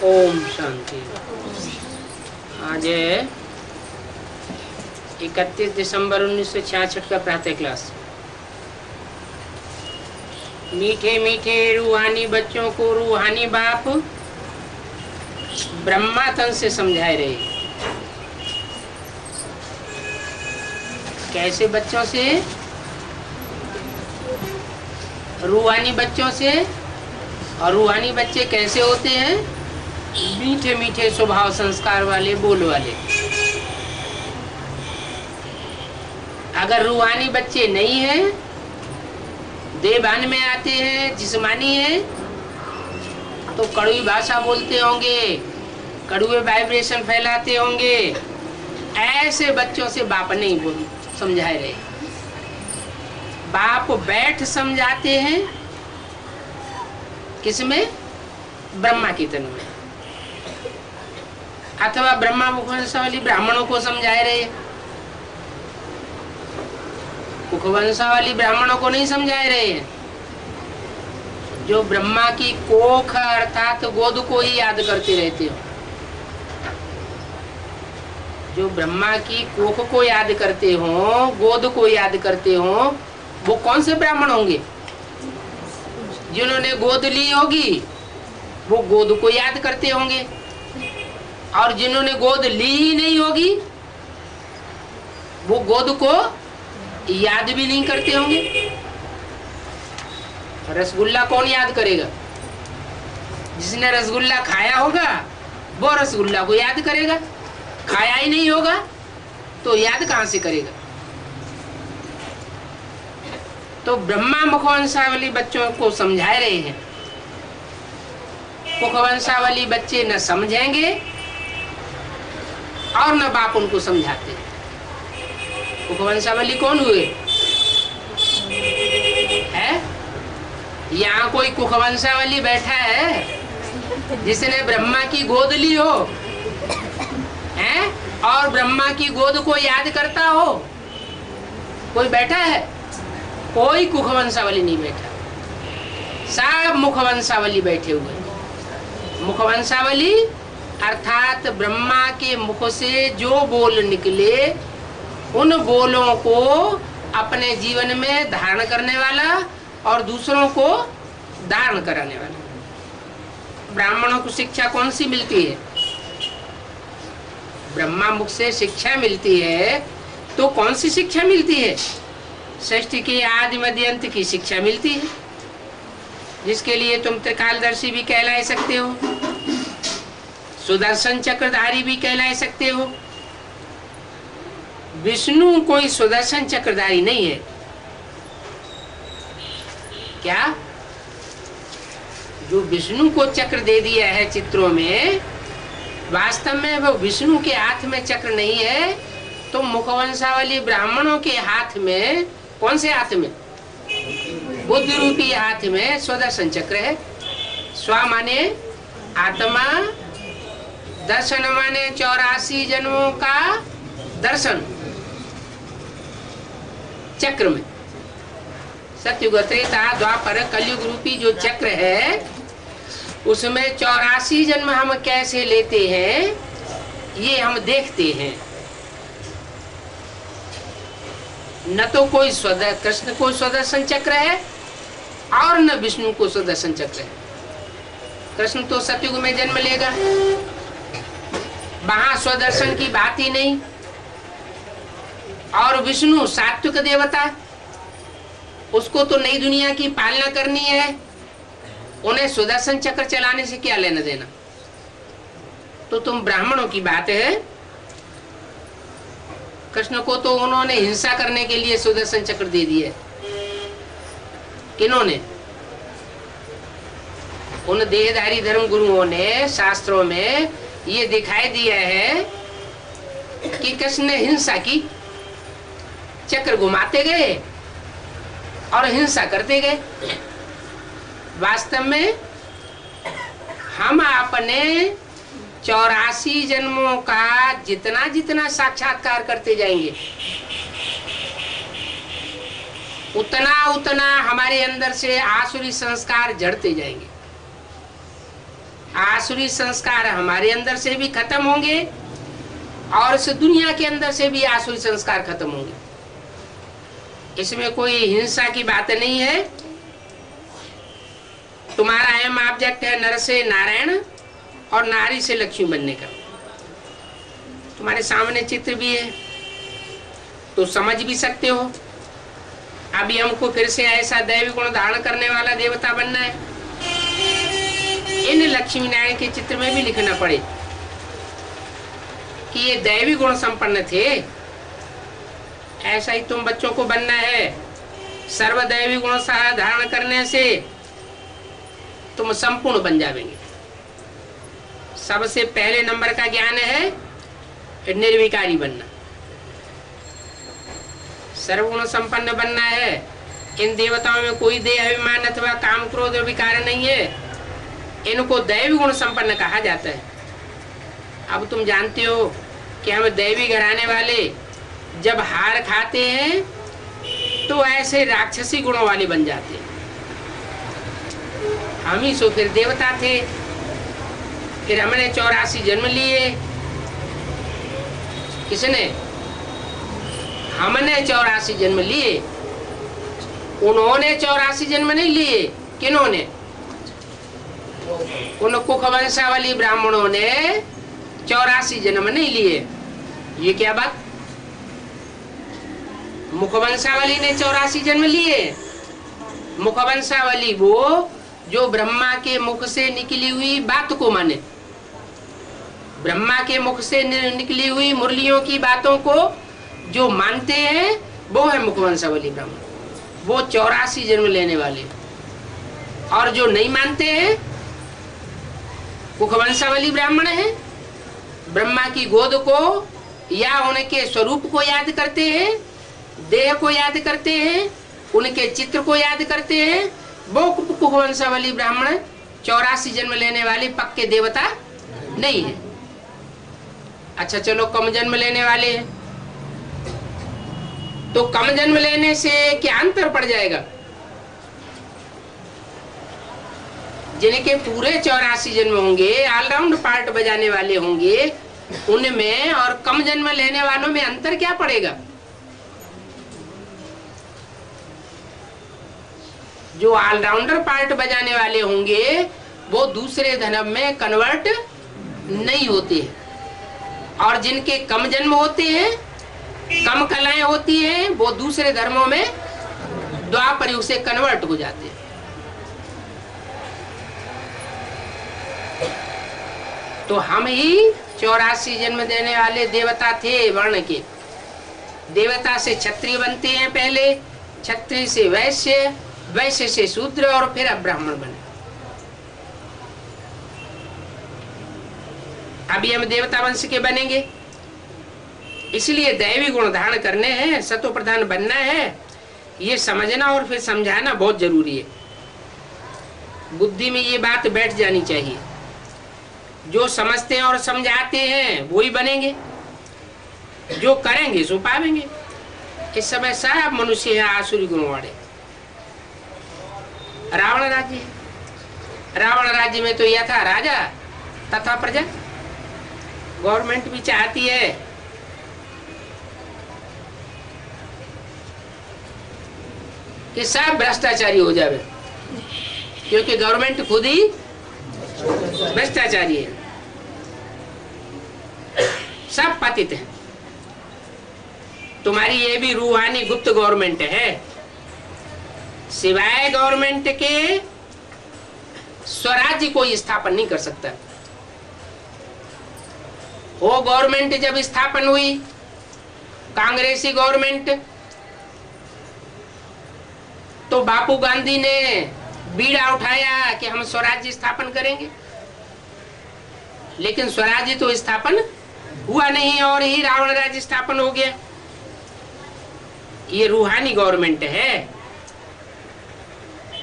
ओम शांति। आज 31 दिसंबर 1966 का प्रातः क्लास। मीठे मीठे रूहानी बच्चों को रूहानी बाप ब्रह्मा तन से समझाए रहे। कैसे बच्चों से? रूहानी बच्चों से। और रूहानी बच्चे कैसे होते हैं? मीठे मीठे स्वभाव संस्कार वाले, बोल वाले। अगर रूहानी बच्चे नहीं हैं, देवान में आते हैं, जिस्मानी हैं, तो कड़वी भाषा बोलते होंगे, कड़वे वाइब्रेशन फैलाते होंगे। ऐसे बच्चों से बाप नहीं बोल समझाए रहे। बाप बैठ समझाते हैं किसमें? ब्रह्मा की तन में, अथवा ब्रह्मा मुखवंशावली ब्राह्मणों को समझाए रहे। मुखवंशावली ब्राह्मणों को नहीं समझाए रहे हैं। जो ब्रह्मा की कोख अर्थात गोद को ही याद करते रहते हो, जो ब्रह्मा की कोख को याद करते हो, गोद को याद करते हो, वो कौन से ब्राह्मण होंगे? जिन्होंने गोद ली होगी वो गोद को याद करते होंगे, और जिन्होंने गोद ली ही नहीं होगी वो गोद को याद भी नहीं करते होंगे। रसगुल्ला कौन याद करेगा? जिसने रसगुल्ला खाया होगा वो रसगुल्ला को याद करेगा। खाया ही नहीं होगा तो याद कहां से करेगा? तो ब्रह्मा मुखवंशावली बच्चों को समझाए रहे हैं। मुखवंशावली बच्चे न समझेंगे और न बाप उनको समझाते। मुखवंशावली कौन हुए? है यहाँ कोई कुखवंशावली बैठा है जिसने ब्रह्मा की गोद ली हो, है, और ब्रह्मा की गोद को याद करता हो? कोई बैठा है? कोई कुखवंशावली नहीं बैठा। सब मुखवंशावली बैठे हुए। मुखवंशावली अर्थात ब्रह्मा के मुख से जो बोल निकले उन बोलों को अपने जीवन में धारण करने वाला और दूसरों को धारण कराने वाला। ब्राह्मणों को शिक्षा कौन सी मिलती है? ब्रह्मा मुख से शिक्षा मिलती है। तो कौन सी शिक्षा मिलती है? सृष्टि के आदि मध्य अंत की शिक्षा मिलती है, जिसके लिए तुम त्रिकालदर्शी भी कहला सकते हो, सुदर्शन चक्रधारी भी कहला सकते हो। विष्णु कोई सुदर्शन चक्रधारी नहीं है क्या? जो विष्णु को चक्र दे दिया है चित्रों में, वास्तव में वो विष्णु के हाथ में चक्र नहीं है। तो मुखवंशावली ब्राह्मणों के हाथ में, कौन से हाथ में? बुद्ध रूपी हाथ में सुदर्शन चक्र है। स्व माने आत्मा, दर्शन माने 84 जन्मों का दर्शन। चक्र में सत्युग, त्रेता, द्वापर, कलयुग रूपी जो चक्र है उसमें 84 जन्म हम कैसे लेते हैं ये हम देखते हैं। न तो कोई कृष्ण को सुदर्शन चक्र है और न विष्णु को सुदर्शन चक्र है। कृष्ण तो सतयुग में जन्म लेगा, वहां स्वदर्शन की बात ही नहीं। और विष्णु सात्विक देवता, उसको तो नई दुनिया की पालना करनी है, उन्हें सुदर्शन चक्र चलाने से क्या लेना देना? तो तुम ब्राह्मणों की बात है। कृष्ण को तो उन्होंने हिंसा करने के लिए सुदर्शन चक्र दे दिया। किन्होंने? उन देहधारी धर्म गुरुओं ने शास्त्रों में ये दिखाई दिया है कि कृष्ण ने हिंसा की, चक्र घुमाते गए और हिंसा करते गए। वास्तव में हम अपने 84 जन्मों का जितना जितना साक्षात्कार करते जाएंगे उतना उतना हमारे अंदर से आसुरी संस्कार जड़ते जाएंगे। आसुरी संस्कार हमारे अंदर से भी खत्म होंगे और इस दुनिया के अंदर से भी आसुरी संस्कार खत्म होंगे। इसमें कोई हिंसा की बात नहीं है। तुम्हारा एम ऑब्जेक्ट है नर से नारायण और नारी से लक्ष्मी बनने का। तुम्हारे सामने चित्र भी है तो समझ भी सकते हो। अभी हमको फिर से ऐसा दैवी गुण धारण करने वाला देवता बनना है। इन लक्ष्मी नारायण के चित्र में भी लिखना पड़े कि ये दैवी गुण संपन्न थे। ऐसा ही तुम बच्चों को बनना है। सर्वदैवी गुण धारण करने से तुम संपूर्ण बन जाएंगे। सबसे पहले नंबर का ज्ञान है निर्विकारी बनना, सर्वगुण संपन्न बनना है। इन देवताओं में कोई देह अभिमान अथवा काम क्रोध विकार नहीं है। इनको दैवी गुण संपन्न कहा जाता है। अब तुम जानते हो कि हम दैवी घराने वाले जब हार खाते हैं तो ऐसे राक्षसी गुणों वाले बन जाते हैं। हम ही सो फिर देवता थे। फिर हमने 84 जन्म लिए। किसने? हमने 84 जन्म लिए। उन्होंने 84 जन्म नहीं लिए। किन्होंने? उन कुखवंशावली ब्राह्मणों ने 84 जन्म नहीं लिए। ये क्या बात? मुखवंशावली ने 84 जन्म लिए। मुखवंशावली वो जो ब्रह्मा के मुख से निकली हुई बात को माने, ब्रह्मा के मुख से निकली हुई मुरलियों की बातों को जो मानते हैं वो है मुखवंशावली ब्राह्मण। वो 84 जन्म लेने वाले। और जो नहीं मानते हैं मुखवंशावली ब्राह्मण है, ब्रह्मा की गोद को या उनके स्वरूप को याद करते हैं, देह को याद करते हैं, उनके चित्र को याद करते हैं, वो कुखवंशावली ब्राह्मण 84 जन्म लेने वाले पक्के देवता नहीं है। अच्छा चलो कम जन्म लेने वाले हैं तो कम जन्म लेने से क्या अंतर पड़ जाएगा? जिनके पूरे 84 जन्म होंगे, ऑलराउंड पार्ट बजाने वाले होंगे, उनमें और कम जन्म लेने वालों में अंतर क्या पड़ेगा? जो ऑलराउंडर पार्ट बजाने वाले होंगे वो दूसरे धर्म में कन्वर्ट नहीं होते, और जिनके कम जन्म होते हैं, कम कलाएं होती हैं, वो दूसरे धर्मों में द्वापर युग से कन्वर्ट हो जाते हैं। तो हम ही 84 जन्म देने वाले देवता थे। वर्ण के देवता से क्षत्रिय बनते हैं पहले, क्षत्रिय से वैश्य, वैश्य से शूद्र और फिर अब ब्राह्मण बने। अभी हम देवता वंश के बनेंगे। इसलिए दैवी गुण धारण करने हैं, सतो प्रधान बनना है। ये समझना और फिर समझाना बहुत जरूरी है। बुद्धि में ये बात बैठ जानी चाहिए। जो समझते हैं और समझाते हैं वो ही बनेंगे, जो करेंगे सो पावेंगे। इस समय सब मनुष्य है आसुरी गुण वाले। रावण राज्य, रावण राज्य में तो यह था राजा तथा प्रजा। गवर्नमेंट भी चाहती है कि सब भ्रष्टाचारी हो जाए, क्योंकि गवर्नमेंट खुद ही भ्रष्टाचारी है, सब पतित है। तुम्हारी ये भी रूहानी गुप्त गवर्नमेंट है। सिवाय गवर्नमेंट के स्वराज्य कोई स्थापन नहीं कर सकता। वो गवर्नमेंट जब स्थापन हुई, कांग्रेसी गवर्नमेंट, तो बापू गांधी ने बीड़ा उठाया कि हम स्वराज्य स्थापन करेंगे, लेकिन स्वराज्य तो स्थापन हुआ नहीं और ही रावण राज्य स्थापन हो गया। ये रूहानी गवर्नमेंट है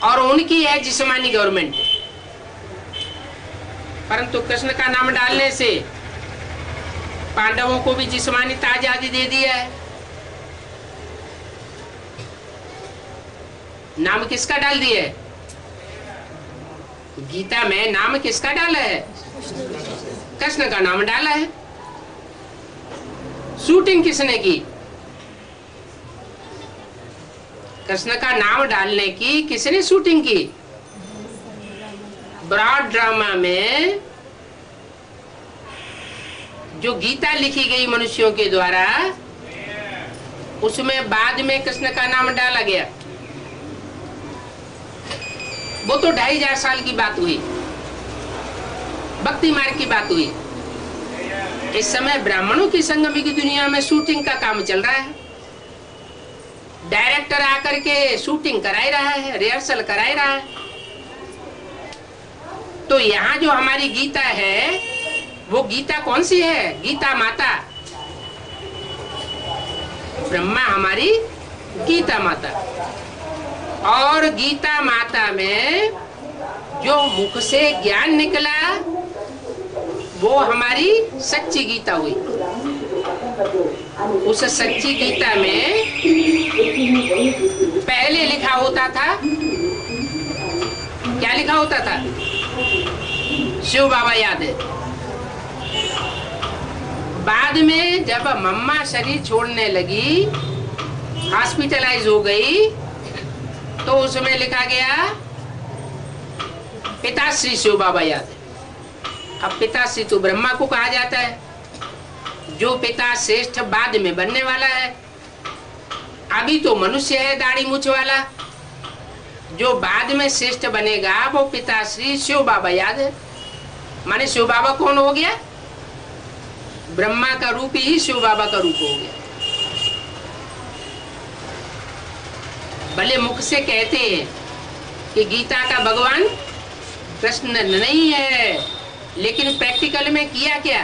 और उनकी है जिस्मानी गवर्नमेंट। परंतु कृष्ण का नाम डालने से पांडवों को भी जिस्मानी आजादी दे दिया है। नाम किसका डाल दिया है? गीता में नाम किसका डाला है? कृष्ण का नाम डाला है। शूटिंग किसने की? कृष्ण का नाम डालने की किसने शूटिंग की? ब्रॉड ड्रामा में जो गीता लिखी गई मनुष्यों के द्वारा, उसमें बाद में कृष्ण का नाम डाला गया। वो तो 2500 साल की बात हुई, भक्ति मार्ग की बात हुई। इस समय ब्राह्मणों की संगम की दुनिया में शूटिंग का काम चल रहा है। डायरेक्टर आकर के शूटिंग कराई रहा है, रिहर्सल कराई रहा है। तो यहाँ जो हमारी गीता है, वो गीता कौन सी है? गीता माता। ब्रह्मा हमारी गीता माता। और गीता माता में जो मुख से ज्ञान निकला, वो हमारी सच्ची गीता हुई। उस सच्ची गीता में पहले लिखा होता था, क्या लिखा होता था? शिव बाबा याद है। बाद में जब मम्मा शरीर छोड़ने लगी, हॉस्पिटलाइज हो गई, तो उसमें लिखा गया पिताश्री शिव बाबा याद है। अब पिताश्री तो ब्रह्मा को कहा जाता है। जो पिता श्रेष्ठ बाद में बनने वाला है। अभी तो मनुष्य है दाढ़ी मूछ वाला। जो बाद में श्रेष्ठ बनेगा वो पिताश्री शिव बाबा याद है। माने शिव बाबा कौन हो गया? ब्रह्मा का रूप ही शिव बाबा का रूप हो गया। भले मुख से कहते हैं कि गीता का भगवान कृष्ण नहीं है, लेकिन प्रैक्टिकल में किया क्या?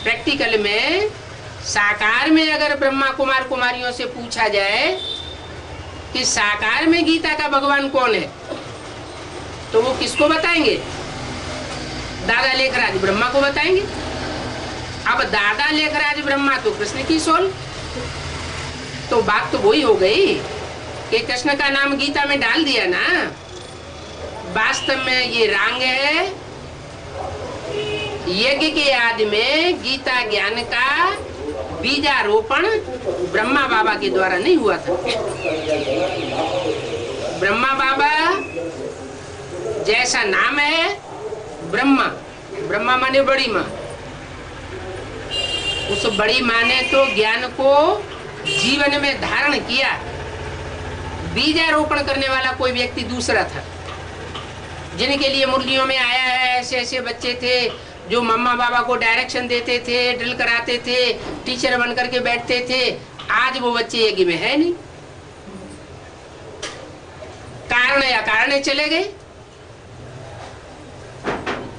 प्रैक्टिकल में साकार में अगर ब्रह्मा कुमार कुमारियों से पूछा जाए कि साकार में गीता का भगवान कौन है, तो वो किसको बताएंगे? दादा लेखराज ब्रह्मा को बताएंगे। अब दादा लेखराज ब्रह्मा तो कृष्ण की सोल। तो बात तो वही हो गई कि कृष्ण का नाम गीता में डाल दिया ना। वास्तव में ये रांग है। यज्ञ के आदि में गीता ज्ञान का बीजारोपण ब्रह्मा बाबा के द्वारा नहीं हुआ था। ब्रह्मा बाबा जैसा नाम है ब्रह्मा, ब्रह्मा माने बड़ी माँ। उस बड़ी माँ ने तो ज्ञान को जीवन में धारण किया। बीजारोपण करने वाला कोई व्यक्ति दूसरा था, जिनके लिए मुरलियों में आया है। ऐसे ऐसे बच्चे थे जो मम्मा बाबा को डायरेक्शन देते थे, ड्रिल कराते थे, टीचर बन करके बैठते थे। आज वो बच्चे यज्ञ में है नहीं। कारण या कारण चले गए।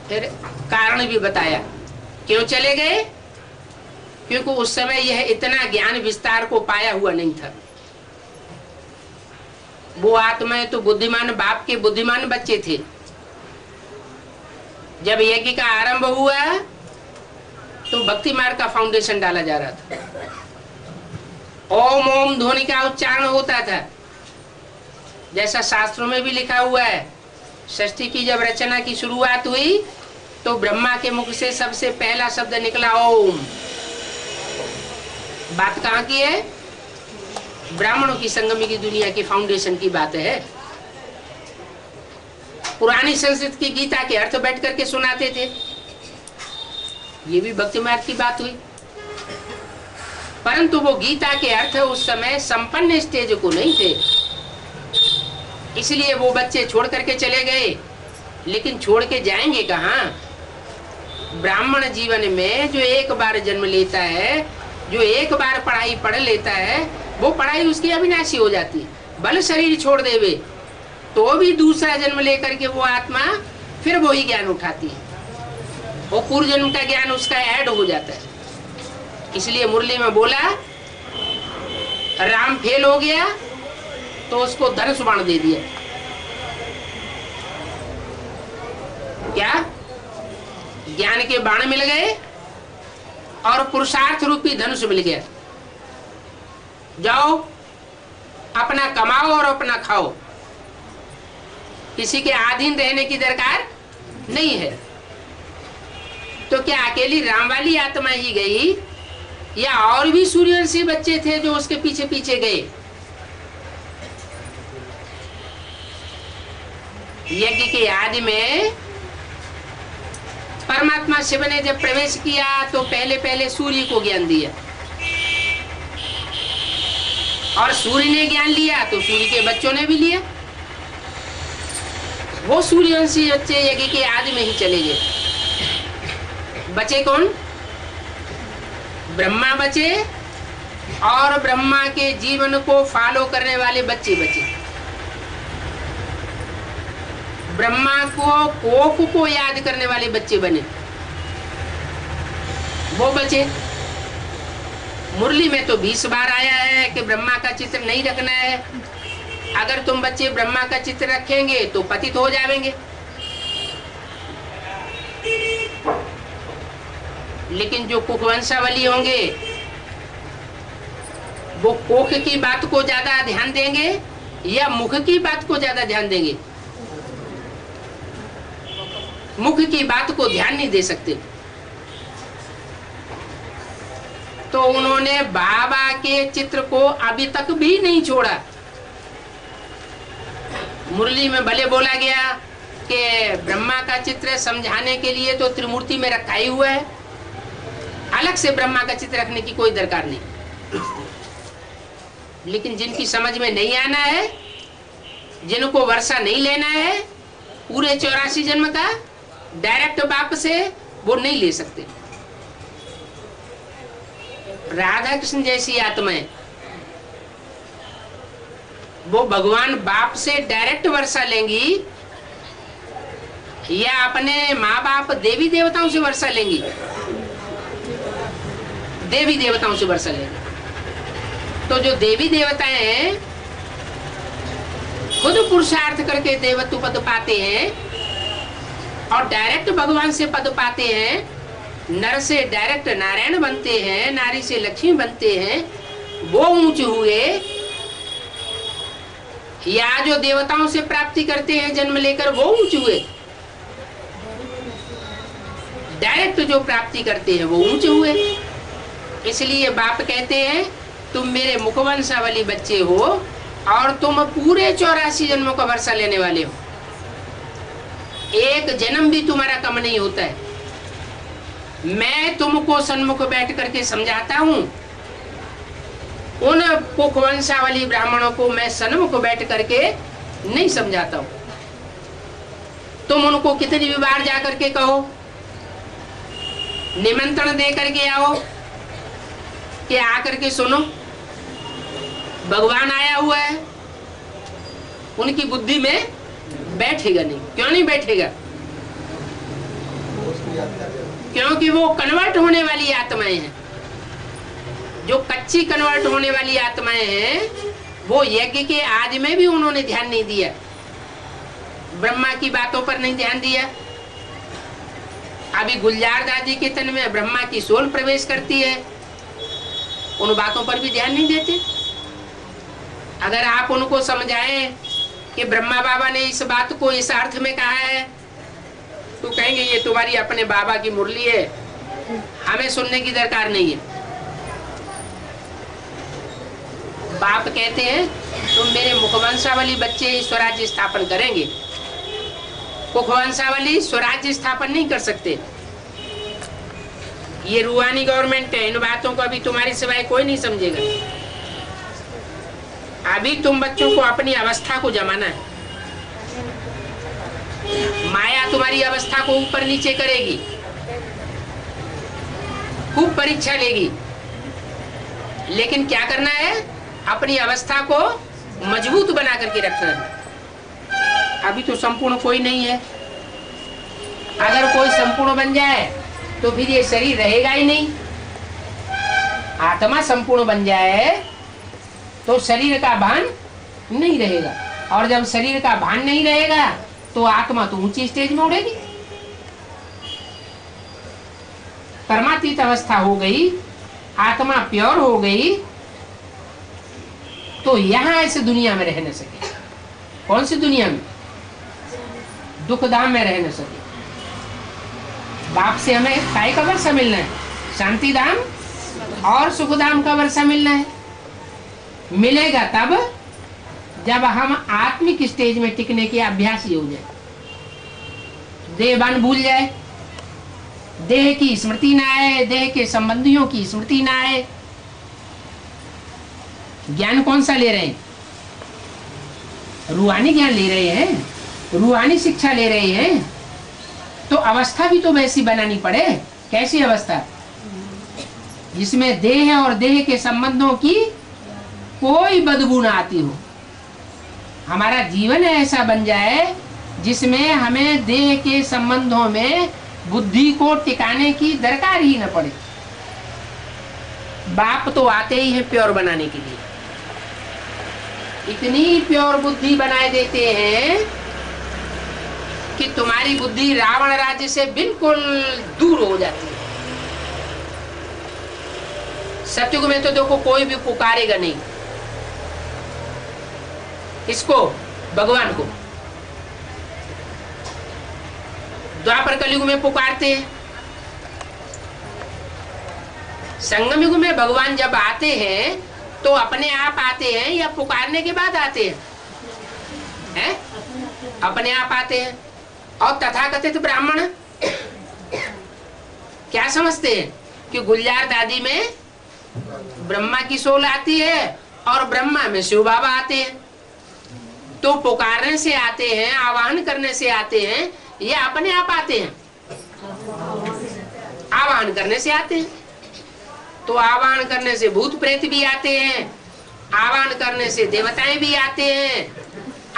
फिर कारण भी बताया क्यों चले गए, क्योंकि उस समय यह इतना ज्ञान विस्तार को पाया हुआ नहीं था। वो आत्माएं तो बुद्धिमान बाप के बुद्धिमान बच्चे थे। जब यज्ञ का आरंभ हुआ तो भक्ति मार्ग का फाउंडेशन डाला जा रहा था। ओम ओम ध्वनि का उच्चारण होता था, जैसा शास्त्रों में भी लिखा हुआ है। सृष्टि की जब रचना की शुरुआत हुई तो ब्रह्मा के मुख से सबसे पहला शब्द निकला ओम। बात कहाँ की है? ब्राह्मणों की संगमी की दुनिया की फाउंडेशन की बात है। पुरानी संस्कृत की गीता के अर्थ बैठ करके सुनाते थे। ये भी भक्ति मार्ग की बात हुई, परंतु वो गीता के अर्थ उस समय संपन्न स्टेज को नहीं थे। इसलिए वो बच्चे छोड़ करके चले गए। लेकिन छोड़ के जाएंगे कहाँ? ब्राह्मण जीवन में जो एक बार जन्म लेता है, जो एक बार पढ़ाई पढ़ लेता है, वो पढ़ाई उसकी अविनाशी हो जाती है। भले शरीर छोड़ देवे तो भी दूसरा जन्म लेकर के वो आत्मा फिर वही ज्ञान उठाती है। वो पूर्व जन्म का ज्ञान उसका ऐड हो जाता है। इसलिए मुरली में बोला राम फेल हो गया तो उसको धनुष बाण दे दिया। क्या? ज्ञान के बाण मिल गए और पुरुषार्थ रूपी धनुष मिल गया। जाओ अपना कमाओ और अपना खाओ। किसी के अधीन रहने की दरकार नहीं है। तो क्या अकेली राम वाली आत्मा ही गई या और भी सूर्यवंशी बच्चे थे जो उसके पीछे पीछे गए? यज्ञ के आदि में परमात्मा शिव ने जब प्रवेश किया तो पहले पहले सूर्य को ज्ञान दिया, और सूर्य ने ज्ञान लिया तो सूर्य के बच्चों ने भी लिया। वो सूर्यवंशी बच्चे यज्ञ के आदि में ही चले गए। बचे कौन? ब्रह्मा बचे और ब्रह्मा के जीवन को फॉलो करने वाले बच्चे बचे। ब्रह्मा को कोख को याद करने वाले बच्चे बने, वो बचे। मुरली में तो 20 बार आया है कि ब्रह्मा का चित्र नहीं रखना है, अगर तुम बच्चे ब्रह्मा का चित्र रखेंगे तो पतित हो जाएंगे। लेकिन जो कुखवंशावली होंगे वो कोख की बात को ज्यादा ध्यान देंगे या मुख की बात को ज्यादा ध्यान देंगे? मुख की बात को ध्यान नहीं दे सकते। तो उन्होंने बाबा के चित्र को अभी तक भी नहीं छोड़ा। मुरली में भले बोला गया कि ब्रह्मा का चित्र समझाने के लिए तो त्रिमूर्ति में रखा ही हुआ है, अलग से ब्रह्मा का चित्र रखने की कोई दरकार नहीं। लेकिन जिनकी समझ में नहीं आना है, जिनको वर्षा नहीं लेना है पूरे 84 जन्म का डायरेक्ट बाप से, वो नहीं ले सकते। राधा कृष्ण जैसी आत्माएं वो भगवान बाप से डायरेक्ट वर्षा लेंगी या अपने माँ बाप देवी देवताओं से वर्षा लेंगी? देवी देवताओं से वर्षा लेंगी। तो जो देवी देवताएं हैं खुद पुरुषार्थ करके देवत्व पद पाते हैं और डायरेक्ट भगवान से पद पाते हैं। नर से डायरेक्ट नारायण बनते हैं, नारी से लक्ष्मी बनते हैं, वो ऊंचे हुए। या जो देवताओं से प्राप्ति करते हैं जन्म लेकर, वो ऊंचे हुए। डायरेक्ट जो प्राप्ति करते हैं वो ऊंचे हुए। इसलिए बाप कहते हैं तुम मेरे मुखवंशावली बच्चे हो और तुम पूरे 84 जन्मों का वर्षा लेने वाले हो। एक जन्म भी तुम्हारा कम नहीं होता है। मैं तुमको सन्मुख बैठ करके समझाता हूं, उन कुखवंशावली ब्राह्मणों को मैं सन्मुख बैठ करके नहीं समझाता हूं। तुम उनको कितनी भी बार जा करके कहो, निमंत्रण दे करके आओ कि आकर के सुनो, भगवान आया हुआ है, उनकी बुद्धि में बैठेगा नहीं। क्यों नहीं बैठेगा? क्योंकि वो कन्वर्ट होने वाली आत्माएं हैं। जो कच्ची कन्वर्ट होने वाली आत्माएं हैं वो यज्ञ के आदि में भी उन्होंने ध्यान नहीं दिया, ब्रह्मा की बातों पर नहीं ध्यान दिया। अभी गुलजार दादी के तन में ब्रह्मा की सोल प्रवेश करती है, उन बातों पर भी ध्यान नहीं देते। अगर आप उनको समझाएं कि ब्रह्मा बाबा ने इस बात को इस अर्थ में कहा है, तो कहेंगे ये तुम्हारी अपने बाबा की मुरली है, हमें सुनने की दरकार नहीं है। बाप कहते हैं तुम मेरे मुखवंशावली बच्चे स्वराज्य स्थापन करेंगे। कुखवंशावली स्वराज्य स्थापन नहीं कर सकते। ये रूहानी गवर्नमेंट है, इन बातों को अभी तुम्हारी सिवाय कोई नहीं समझेगा। अभी तुम बच्चों को अपनी अवस्था को जमाना है। माया तुम्हारी अवस्था को ऊपर नीचे करेगी, खूब परीक्षा लेगी, लेकिन क्या करना है? अपनी अवस्था को मजबूत बना करके रखना है। अभी तो संपूर्ण कोई नहीं है। अगर कोई संपूर्ण बन जाए तो फिर ये शरीर रहेगा ही नहीं। आत्मा संपूर्ण बन जाए तो शरीर का भान नहीं रहेगा, और जब शरीर का भान नहीं रहेगा तो आत्मा तो ऊंची स्टेज में उड़ेगी। कर्मातीत अवस्था हो गई, आत्मा प्योर हो गई, तो यहां ऐसे दुनिया में रह न सके। कौन सी दुनिया में? दुख धाम में रह न सके। बाप से हमें काय का वर्षा मिलना है? शांति धाम और सुख धाम का वर्षा मिलना है। मिलेगा तब जब हम आत्मिक स्टेज में टिकने के अभ्यासी हो जाए, देहबान भूल जाए, देह की स्मृति ना आए, देह के संबंधियों की स्मृति ना आए। ज्ञान कौन सा ले रहे हैं? रूहानी ज्ञान ले रहे हैं, रूहानी शिक्षा ले रहे हैं, तो अवस्था भी तो वैसी बनानी पड़े। कैसी अवस्था? जिसमें देह और देह के संबंधों की कोई बदबू ना आती हो। हमारा जीवन ऐसा बन जाए जिसमें हमें देह के संबंधों में बुद्धि को टिकाने की दरकार ही न पड़े। बाप तो आते ही हैं प्योर बनाने के लिए, इतनी प्योर बुद्धि बनाए देते हैं कि तुम्हारी बुद्धि रावण राज्य से बिल्कुल दूर हो जाती है। सतयुग में तो देखो कोई भी पुकारेगा नहीं, इसको भगवान को। द्वापर कलयुग में पुकारते हैं, संगम युग में भगवान जब आते हैं तो अपने आप आते हैं या पुकारने के बाद आते हैं? हैं? अपने आप आते हैं। और तथाकथित ब्राह्मण क्या समझते हैं कि गुलजार दादी में ब्रह्मा की सोल आती है और ब्रह्मा में शिव बाबा आते हैं। तो पुकारने से आते हैं, आवाहन करने से आते हैं, ये अपने आप आते हैं? आवाहन करने से आते हैं। तो आवाहन करने से भूत प्रेत भी आते हैं, आवाहन करने से देवताएं भी आते हैं।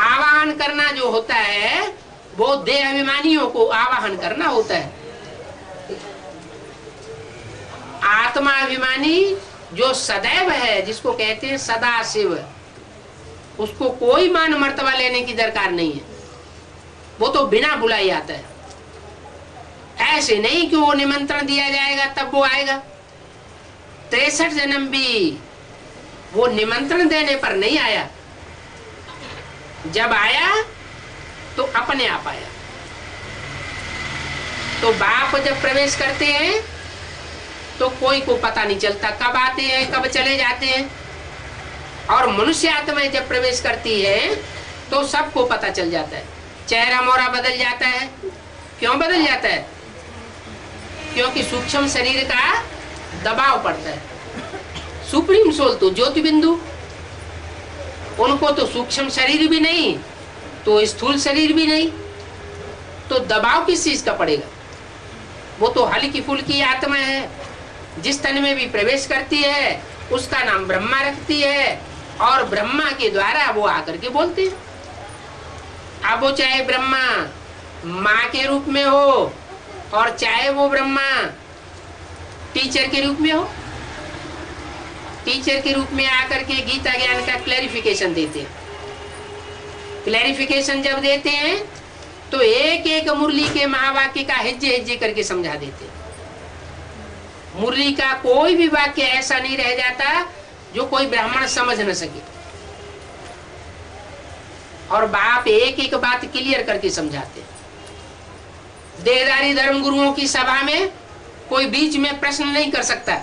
आवाहन करना जो होता है वो देह अभिमानियों को आवाहन करना होता है। आत्मा अभिमानी जो सदैव है, जिसको कहते हैं सदा शिव, उसको कोई मान मर्तबा लेने की दरकार नहीं है। वो तो बिना बुलाए आता है। ऐसे नहीं कि वो निमंत्रण दिया जाएगा तब वो आएगा। 63 जन्म भी वो निमंत्रण देने पर नहीं आया, जब आया तो अपने आप आया। तो बाप जब प्रवेश करते हैं तो कोई को पता नहीं चलता कब आते हैं कब चले जाते हैं। और मनुष्य आत्मा जब प्रवेश करती है तो सबको पता चल जाता है, चेहरा मोहरा बदल जाता है। क्यों बदल जाता है? क्योंकि सूक्ष्म शरीर का दबाव पड़ता है। सुप्रीम सोल तो ज्योति बिंदु, उनको तो सूक्ष्म शरीर भी नहीं तो स्थूल शरीर भी नहीं, तो दबाव किस चीज का पड़ेगा? वो तो हल्की फुल्की आत्मा है, जिस तन में भी प्रवेश करती है उसका नाम ब्रह्मा रखती है और ब्रह्मा के द्वारा वो आकर के बोलते हैं। अब वो चाहे ब्रह्मा माँ के रूप में हो और चाहे वो ब्रह्मा टीचर के रूप में हो। टीचर के रूप में आकर के गीता ज्ञान का क्लैरिफिकेशन देते हैं। क्लैरिफिकेशन जब देते हैं तो एक एक मुरली के महावाक्य का हिज्जे हिज्जे करके समझा देते हैं। मुरली का कोई भी वाक्य ऐसा नहीं रह जाता जो कोई ब्राह्मण समझ न सके। और बाप एक एक बात क्लियर करके समझाते हैं। देहदारी धर्म गुरुओं की सभा में कोई बीच में प्रश्न नहीं कर सकता,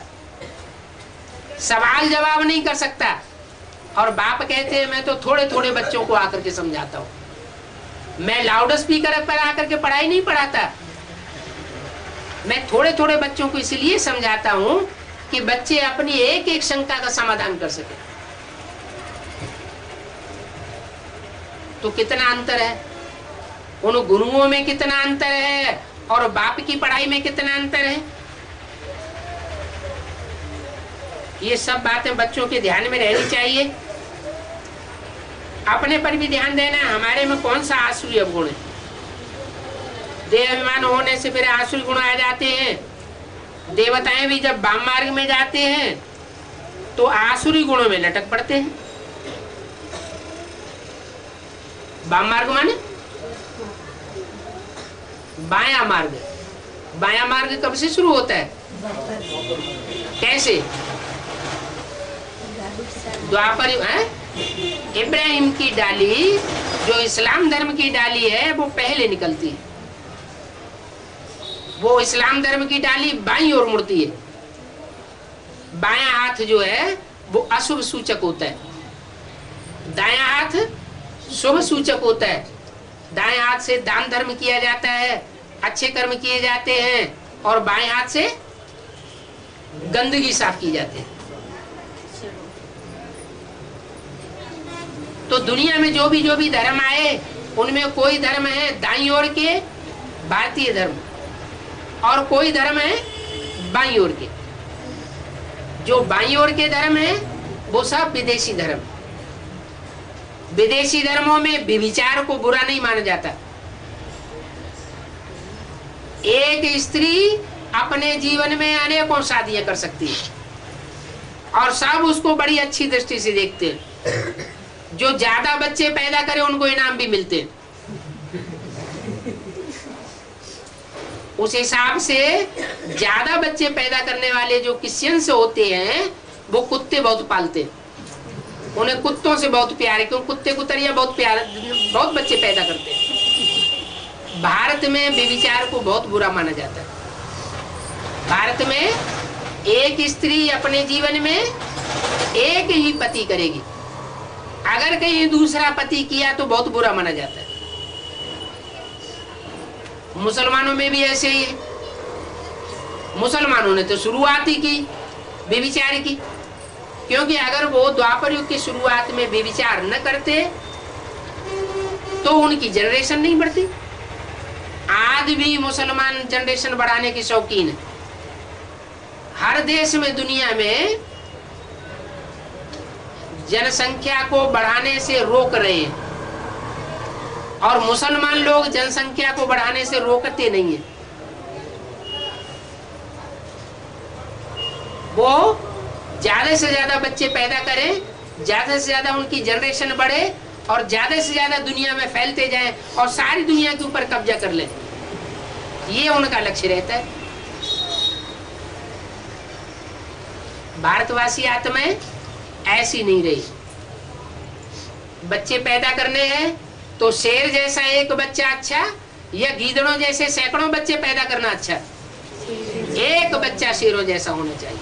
सवाल जवाब नहीं कर सकता। और बाप कहते हैं मैं तो थोड़े थोड़े बच्चों को आकर के समझाता हूं। मैं लाउड स्पीकर पर आकर के पढ़ाई नहीं पढ़ाता, मैं थोड़े थोड़े बच्चों को इसलिए समझाता हूं कि बच्चे अपनी एक एक शंका का समाधान कर सके। तो कितना अंतर है, उन गुरुओं में कितना अंतर है और बाप की पढ़ाई में कितना अंतर है। ये सब बातें बच्चों के ध्यान में रहनी चाहिए। अपने पर भी ध्यान देना, हमारे में कौन सा आसुरी अवगुण है। देह अभिमान होने से फिर आसुरी गुण आ जाते हैं। देवताएं भी जब वाम मार्ग में जाते हैं तो आसुरी गुणों में लटक पड़ते हैं। वाम मार्ग माने बाया मार्ग। बाया मार्ग कब से शुरू होता है, कैसे? द्वापर है, इब्राहिम की डाली जो इस्लाम धर्म की डाली है वो पहले निकलती है। वो इस्लाम धर्म की डाली बाईं ओर मुड़ती है। बायां हाथ जो है वो अशुभ सूचक होता है, दायां हाथ शुभ सूचक होता है। दाएं हाथ से दान धर्म किया जाता है, अच्छे कर्म किए जाते हैं, और बाएं हाथ से गंदगी साफ की जाती है। तो दुनिया में जो भी धर्म आए उनमें कोई धर्म है दाईं ओर के भारतीय धर्म, और कोई धर्म है बाईं ओर के। जो बाईं ओर के धर्म है वो सब विदेशी धर्म। विदेशी धर्मों में व्यभिचार को बुरा नहीं माना जाता। एक स्त्री अपने जीवन में अनेकों शादियां कर सकती है और सब उसको बड़ी अच्छी दृष्टि से देखते हैं। जो ज्यादा बच्चे पैदा करे उनको इनाम भी मिलते हैं। उस हिसाब से ज्यादा बच्चे पैदा करने वाले जो क्रिश्चियंस होते हैं वो कुत्ते बहुत पालते हैं। उन्हें कुत्तों से बहुत प्यार है, क्योंकि कुत्ते कुतरिया बहुत बच्चे पैदा करते हैं। भारत में व्यभिचार को बहुत बुरा माना जाता है। भारत में एक स्त्री अपने जीवन में एक ही पति करेगी, अगर कहीं दूसरा पति किया तो बहुत बुरा माना जाता है। मुसलमानों में भी ऐसे ही है। मुसलमानों ने तो शुरुआत ही की व्यभिचार की, क्योंकि अगर वो द्वापर युग की शुरुआत में व्यभिचार न करते तो उनकी जनरेशन नहीं बढ़ती। आज भी मुसलमान जनरेशन बढ़ाने के शौकीन है। हर देश में दुनिया में जनसंख्या को बढ़ाने से रोक रहे हैं, और मुसलमान लोग जनसंख्या को बढ़ाने से रोकते नहीं है। वो ज्यादा से ज्यादा बच्चे पैदा करें, ज्यादा से ज्यादा उनकी जनरेशन बढ़े, और ज्यादा से ज्यादा दुनिया में फैलते जाएं और सारी दुनिया के ऊपर कब्जा कर लें। ये उनका लक्ष्य रहता है। भारतवासी आत्माएं ऐसी नहीं रही। बच्चे पैदा करने हैं तो शेर जैसा एक बच्चा अच्छा, या गीदड़ों जैसे सैकड़ों बच्चे पैदा करना अच्छा? एक बच्चा शेरों जैसा होना चाहिए।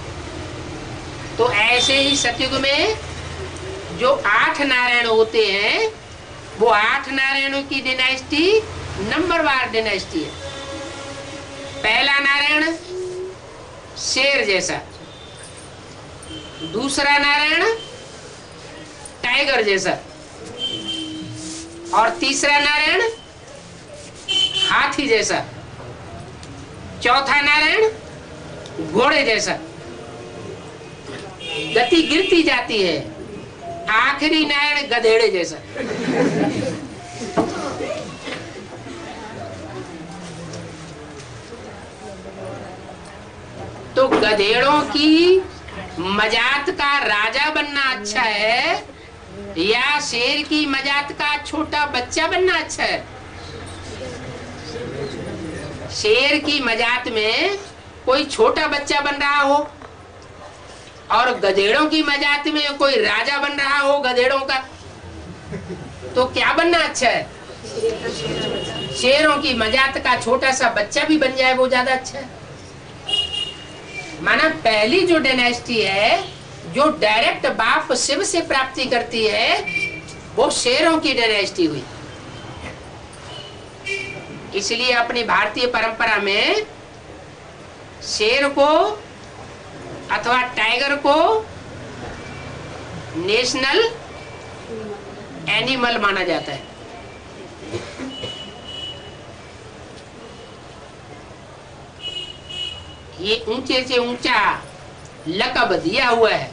तो ऐसे ही सतयुग में जो 8 नारायण होते हैं, वो 8 नारायणों की डिनाइस्टी नंबरवार डिनाइस्टी है। पहला नारायण शेर जैसा, दूसरा नारायण टाइगर जैसा, और तीसरा नारायण हाथी जैसा, चौथा नारायण घोड़े जैसा। गति गिरती जाती है, आखिरी नारायण गधेड़े जैसा। तो गधेड़ों की मजात का राजा बनना अच्छा है, या शेर की मजात का छोटा बच्चा बनना अच्छा है? शेर की मजात में कोई छोटा बच्चा बन रहा हो, और गधेड़ों की मजात में कोई राजा बन रहा हो गधेड़ों का, तो क्या बनना अच्छा है? शेरों की मजात का छोटा सा बच्चा भी बन जाए वो ज्यादा अच्छा है। माना पहली जो डायनेस्टी है जो डायरेक्ट बाप शिव से प्राप्ति करती है, वो शेरों की डायनेस्टी हुई। इसलिए अपनी भारतीय परंपरा में शेर को अथवा टाइगर को नेशनल एनिमल माना जाता है। ये ऊंचे से ऊंचा लकब दिया हुआ है।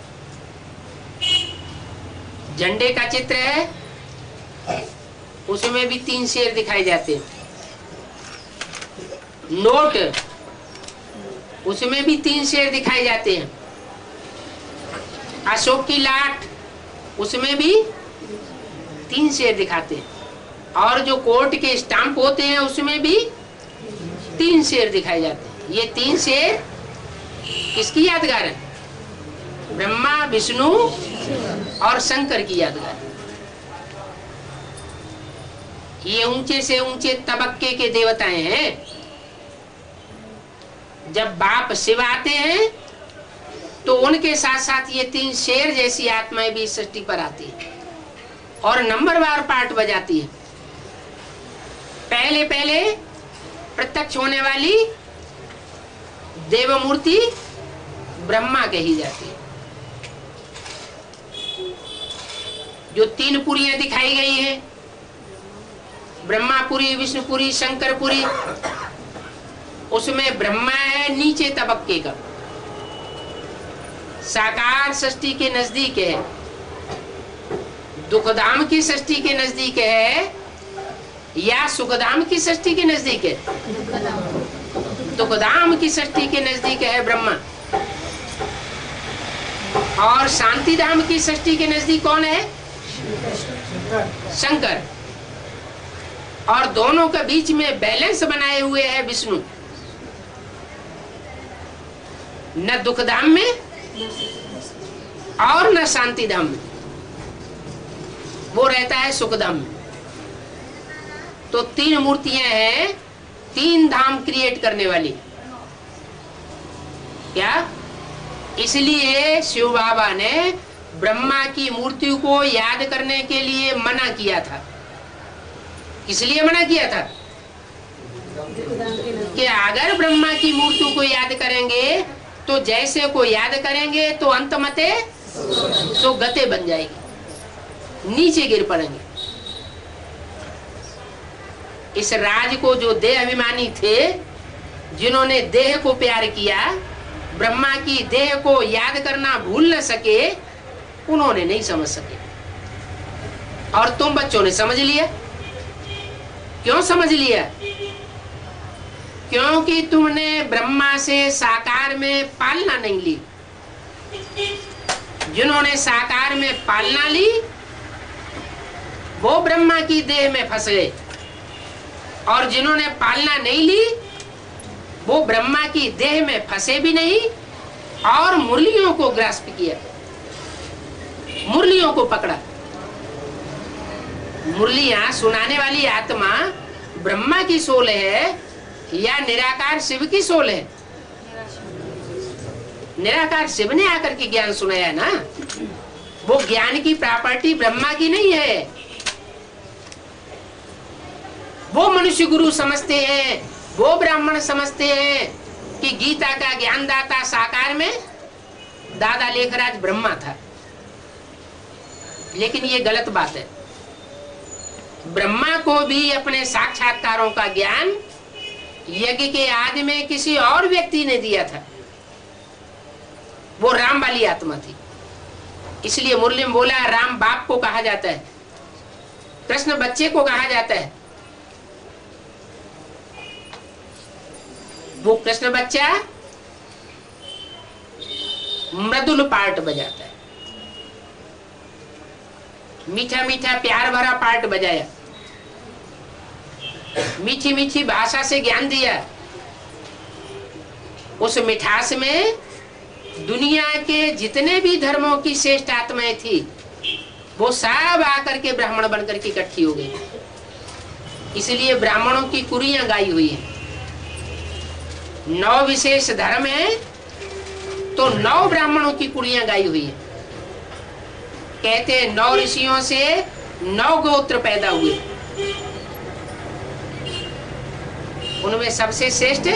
झंडे का चित्र है, उसमें भी 3 शेर दिखाए जाते हैं। नोट, उसमें भी 3 शेर दिखाए जाते हैं। अशोक की लाट, उसमें भी 3 शेर दिखाते हैं। और जो कोर्ट के स्टाम्प होते हैं उसमें भी 3 शेर दिखाए जाते हैं। ये 3 शेर किसकी यादगार है? ब्रह्मा, विष्णु और शंकर की यादगार। ये ऊंचे से ऊंचे तबक्के के देवताएं हैं। जब बाप शिव आते हैं तो उनके साथ साथ ये 3 शेर जैसी आत्माएं भी सृष्टि पर आती है और नंबरवार पार्ट बजाती है। पहले पहले प्रत्यक्ष होने वाली देवमूर्ति ब्रह्मा कही जाती है। जो 3 पुरियां दिखाई गई हैं, ब्रह्मापुरी, विष्णुपुरी, शंकरपुरी, उसमें ब्रह्मा है नीचे तबक्के का, साकार सृष्टि के नजदीक है, दुखधाम की सृष्टि के नजदीक है या सुखधाम की सृष्टि के नजदीक है? दुखधाम की सृष्टि के नजदीक है ब्रह्मा, और शांति धाम की सृष्टि के नजदीक कौन है? शंकर। और दोनों के बीच में बैलेंस बनाए हुए है विष्णु। न दुखधाम में और न शांति धाम में, वो रहता है सुखधाम में। तो 3 मूर्तियां हैं 3 धाम क्रिएट करने वाली। क्या? इसलिए शिव बाबा ने ब्रह्मा की मूर्ति को याद करने के लिए मना किया था। इसलिए मना किया था कि अगर ब्रह्मा की मूर्ति को याद करेंगे तो जैसे को याद करेंगे तो अंतमते तो गते बन जाएगी, नीचे गिर पड़ेंगे। इस राज को जो देह अभिमानी थे, जिन्होंने देह को प्यार किया, ब्रह्मा की देह को याद करना भूल न सके, उन्होंने नहीं समझ सके। और तुम बच्चों ने समझ लिया। क्यों समझ लिया? क्योंकि तुमने ब्रह्मा से साकार में पालना नहीं ली। जिन्होंने साकार में पालना ली वो ब्रह्मा की देह में फंस गए, और जिन्होंने पालना नहीं ली वो ब्रह्मा की देह में फंसे भी नहीं और मुरलियों को ग्रास्प किया, मुरलियों को पकड़ा। मुरलियां सुनाने वाली आत्मा ब्रह्मा की सोल है या निराकार शिव की सोल है? निराकार शिव ने आकर के ज्ञान सुनाया ना। वो ज्ञान की प्रॉपर्टी ब्रह्मा की नहीं है। वो मनुष्य गुरु समझते हैं, वो ब्राह्मण समझते हैं कि गीता का ज्ञानदाता साकार में दादा लेखराज ब्रह्मा था, लेकिन ये गलत बात है। ब्रह्मा को भी अपने साक्षात्कारों का ज्ञान यज्ञ के आदि में किसी और व्यक्ति ने दिया था। वो राम वाली आत्मा थी। इसलिए मुरली में बोला राम बाप को कहा जाता है, कृष्ण बच्चे को कहा जाता है। वो कृष्ण बच्चा मृदुल पार्ट बजाता है, मीठा मीठा प्यार भरा पार्ट बजाया, मीठी मीठी भाषा से ज्ञान दिया। उस मिठास में दुनिया के जितने भी धर्मों की श्रेष्ठ आत्माएं थी वो सब आकर के ब्राह्मण बनकर के इकट्ठी हो गई। इसलिए ब्राह्मणों की कुरियां गाई हुई है। 9 विशेष धर्म है तो 9 ब्राह्मणों की कुरियां गाई हुई है। कहते हैं 9 ऋषियों से 9 गोत्र पैदा हुए। उनमें सबसे श्रेष्ठ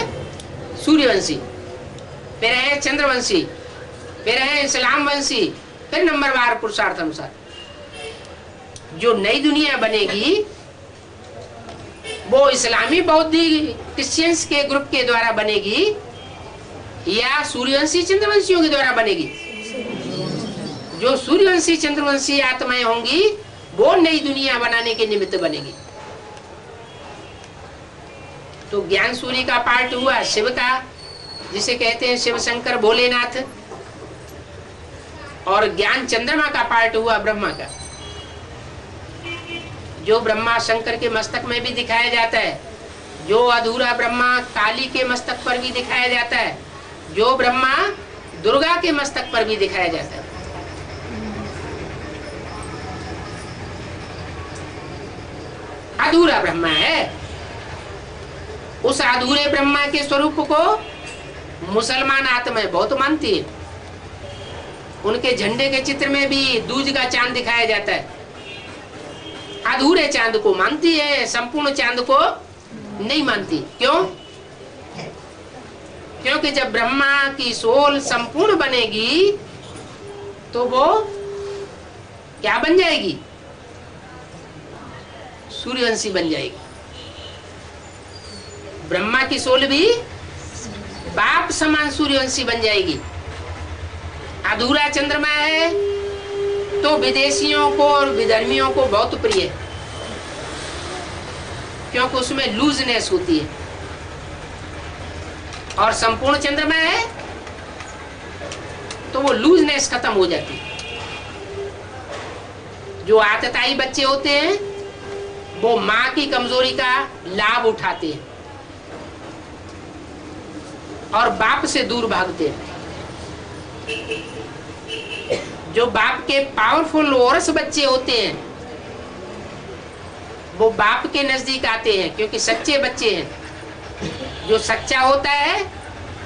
सूर्यवंशी, फिर है चंद्रवंशी, फिर है इस्लाम वंशी, फिर नंबरवार पुरुषार्थ अनुसार। जो नई दुनिया बनेगी वो इस्लामी बौद्धी क्रिश्चियंस के ग्रुप के द्वारा बनेगी या सूर्यवंशी चंद्रवंशियों के द्वारा बनेगी? जो सूर्यवंशी चंद्रवंशी आत्माएं होंगी वो नई दुनिया बनाने के निमित्त बनेगी। तो ज्ञान सूर्य का पार्ट हुआ शिव का, जिसे कहते हैं शिव शंकर भोलेनाथ, और ज्ञान चंद्रमा का पार्ट हुआ ब्रह्मा का, जो ब्रह्मा शंकर के मस्तक में भी दिखाया जाता है, जो अधूरा ब्रह्मा काली के मस्तक पर भी दिखाया जाता है, जो ब्रह्मा दुर्गा के मस्तक पर भी दिखाया जाता है। अधूरा ब्रह्मा है। उस अधूरे ब्रह्मा के स्वरूप को मुसलमान आत्माएं बहुत मानती है। उनके झंडे के चित्र में भी दूज का चांद दिखाया जाता है। अधूरे चांद को मानती है, संपूर्ण चांद को नहीं मानती। क्यों? क्योंकि जब ब्रह्मा की सोल संपूर्ण बनेगी तो वो क्या बन जाएगी? सूर्यवंशी बन जाएगी। ब्रह्मा की सोल भी बाप समान सूर्यवंशी बन जाएगी। अधूरा चंद्रमा है तो विदेशियों को और विधर्मियों को बहुत प्रिय है, क्योंकि उसमें लूजनेस होती है। और संपूर्ण चंद्रमा है तो वो लूजनेस खत्म हो जाती है। जो आतताई बच्चे होते हैं वो माँ की कमजोरी का लाभ उठाते हैं और बाप से दूर भागते हैं। जो बाप के पावरफुल औरस बच्चे होते हैं वो बाप के नजदीक आते हैं, क्योंकि सच्चे बच्चे हैं। जो सच्चा होता है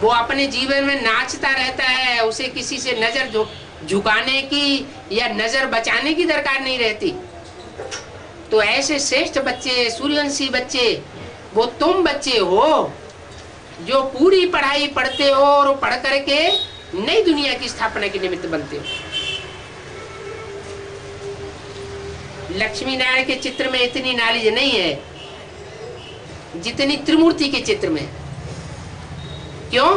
वो अपने जीवन में नाचता रहता है, उसे किसी से नजर झुकाने की या नजर बचाने की दरकार नहीं रहती। तो ऐसे श्रेष्ठ बच्चे, सूर्यवंशी बच्चे, वो तुम बच्चे हो जो पूरी पढ़ाई पढ़ते हो और पढ़ करके नई दुनिया की स्थापना के निमित्त बनते हो। लक्ष्मी नारायण के चित्र में इतनी नॉलेज नहीं है जितनी त्रिमूर्ति के चित्र में। क्यों?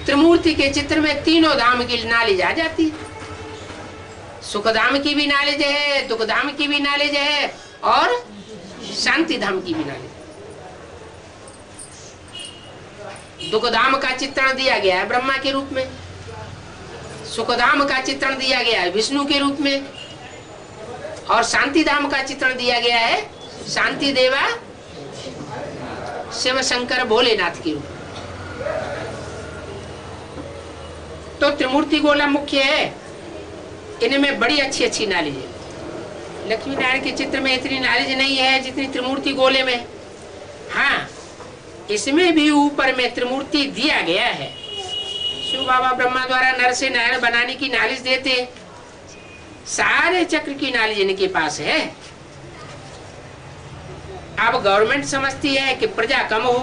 त्रिमूर्ति के चित्र में तीनों धाम की नॉलेज आ जाती है। सुख धाम की भी नॉलेज है, दुख धाम की भी नॉलेज है और शांति धाम की भी नॉलेज। दुख धाम का चित्रण दिया गया है ब्रह्मा के रूप में, सुख धाम का चित्रण दिया गया है विष्णु के रूप में, और शांति धाम का चित्रण दिया गया है शांति देवा शिव शंकर भोलेनाथ के रूप। तो त्रिमूर्ति गोला मुख्य है, इनमें बड़ी अच्छी अच्छी नॉलेज है। लक्ष्मी नारायण के चित्र में इतनी नॉलेज नहीं है जितनी त्रिमूर्ति गोले में। हाँ, इसमें भी ऊपर में त्रिमूर्ति दिया गया है। शिव बाबा ब्रह्मा द्वारा नर से नारायण बनाने की नॉलेज देते, सारे चक्र की नॉलेज इनके पास है। अब गवर्नमेंट समझती है कि प्रजा कम हो,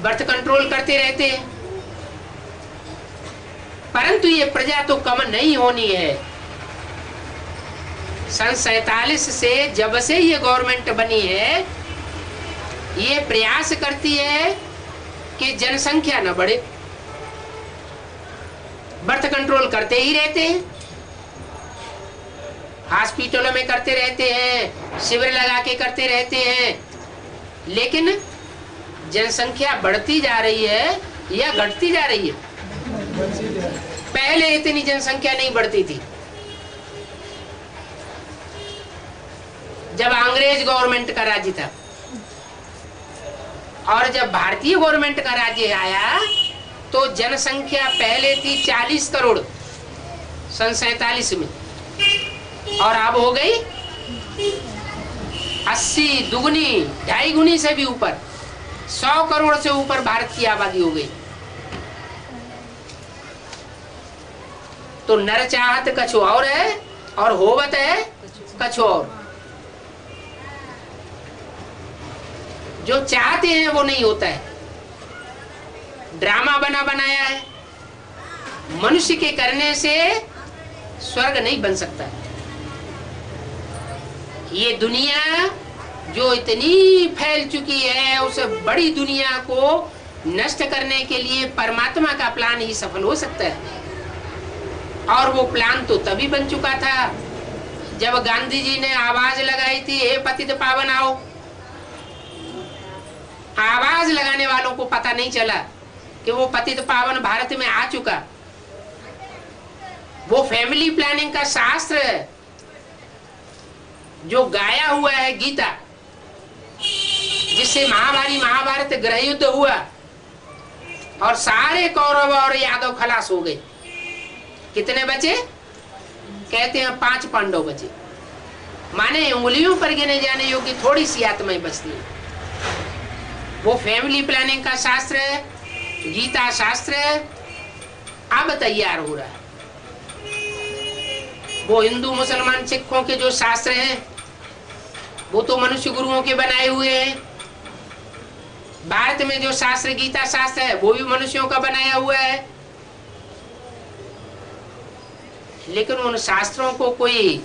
बर्थ कंट्रोल करते रहते हैं, परंतु ये प्रजा तो कम नहीं होनी है। सन 47 से जब से ये गवर्नमेंट बनी है ये प्रयास करती है कि जनसंख्या न बढ़े। बर्थ कंट्रोल करते ही रहते हैं, हॉस्पिटलों में करते रहते हैं, शिविर लगा के करते रहते हैं, लेकिन जनसंख्या बढ़ती जा रही है या घटती जा रही है? पहले इतनी जनसंख्या नहीं बढ़ती थी। जब अंग्रेज गवर्नमेंट का राज्य था और जब भारतीय गवर्नमेंट का राज्य आया तो जनसंख्या पहले थी 40 करोड़ सन 47 में, और अब हो गई 80, दुगुनी, 2.5 गुनी से भी ऊपर, 100 करोड़ से ऊपर भारत की आबादी हो गई। तो नर चाहत कछ और है और होवत है कछ और। जो चाहते हैं वो नहीं होता है। ड्रामा बना बनाया है, मनुष्य के करने से स्वर्ग नहीं बन सकता। ये दुनिया जो इतनी फैल चुकी है उस बड़ी दुनिया को नष्ट करने के लिए परमात्मा का प्लान ही सफल हो सकता है। और वो प्लान तो तभी बन चुका था जब गांधी जी ने आवाज लगाई थी, हे पतित पावन आओ। आवाज लगाने वालों को पता नहीं चला कि वो पतित पावन भारत में आ चुका। वो फैमिली प्लानिंग का शास्त्र है जो गाया हुआ है गीता, जिससे महाभारत गृह युद्ध हुआ और सारे कौरव और यादव खलास हो गए। कितने बचे? कहते हैं 5 पांडव बचे। माने उंगलियों पर गिने जाने योग्य थोड़ी सी आत्माएं बचती हैं। वो फैमिली प्लानिंग का शास्त्र है, गीता शास्त्र है, अब तैयार हो रहा है। वो हिंदू मुसलमान सिखों के जो शास्त्र हैं वो तो मनुष्य गुरुओं के बनाए हुए हैं। भारत में जो शास्त्र गीता शास्त्र है वो भी मनुष्यों का बनाया हुआ है। लेकिन उन शास्त्रों को कोई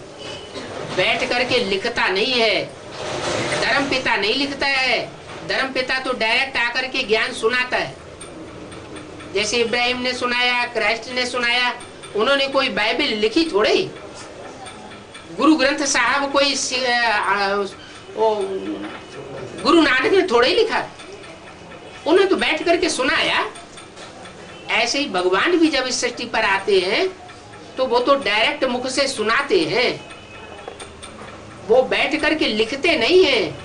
बैठ करके लिखता नहीं है, धर्म पिता नहीं लिखता है। धर्म पिता तो डायरेक्ट आकर के ज्ञान सुनाता है। जैसे इब्राहिम ने सुनाया, क्राइस्ट ने सुनाया, उन्होंने कोई बाइबल लिखी थोड़े ही। गुरु ग्रंथ साहब कोई गुरु नानक ने थोड़े ही लिखा, उन्हें तो बैठ करके सुनाया। ऐसे ही भगवान भी जब इस सृष्टि पर आते हैं तो वो तो डायरेक्ट मुख से सुनाते हैं, वो बैठ करके लिखते नहीं हैं,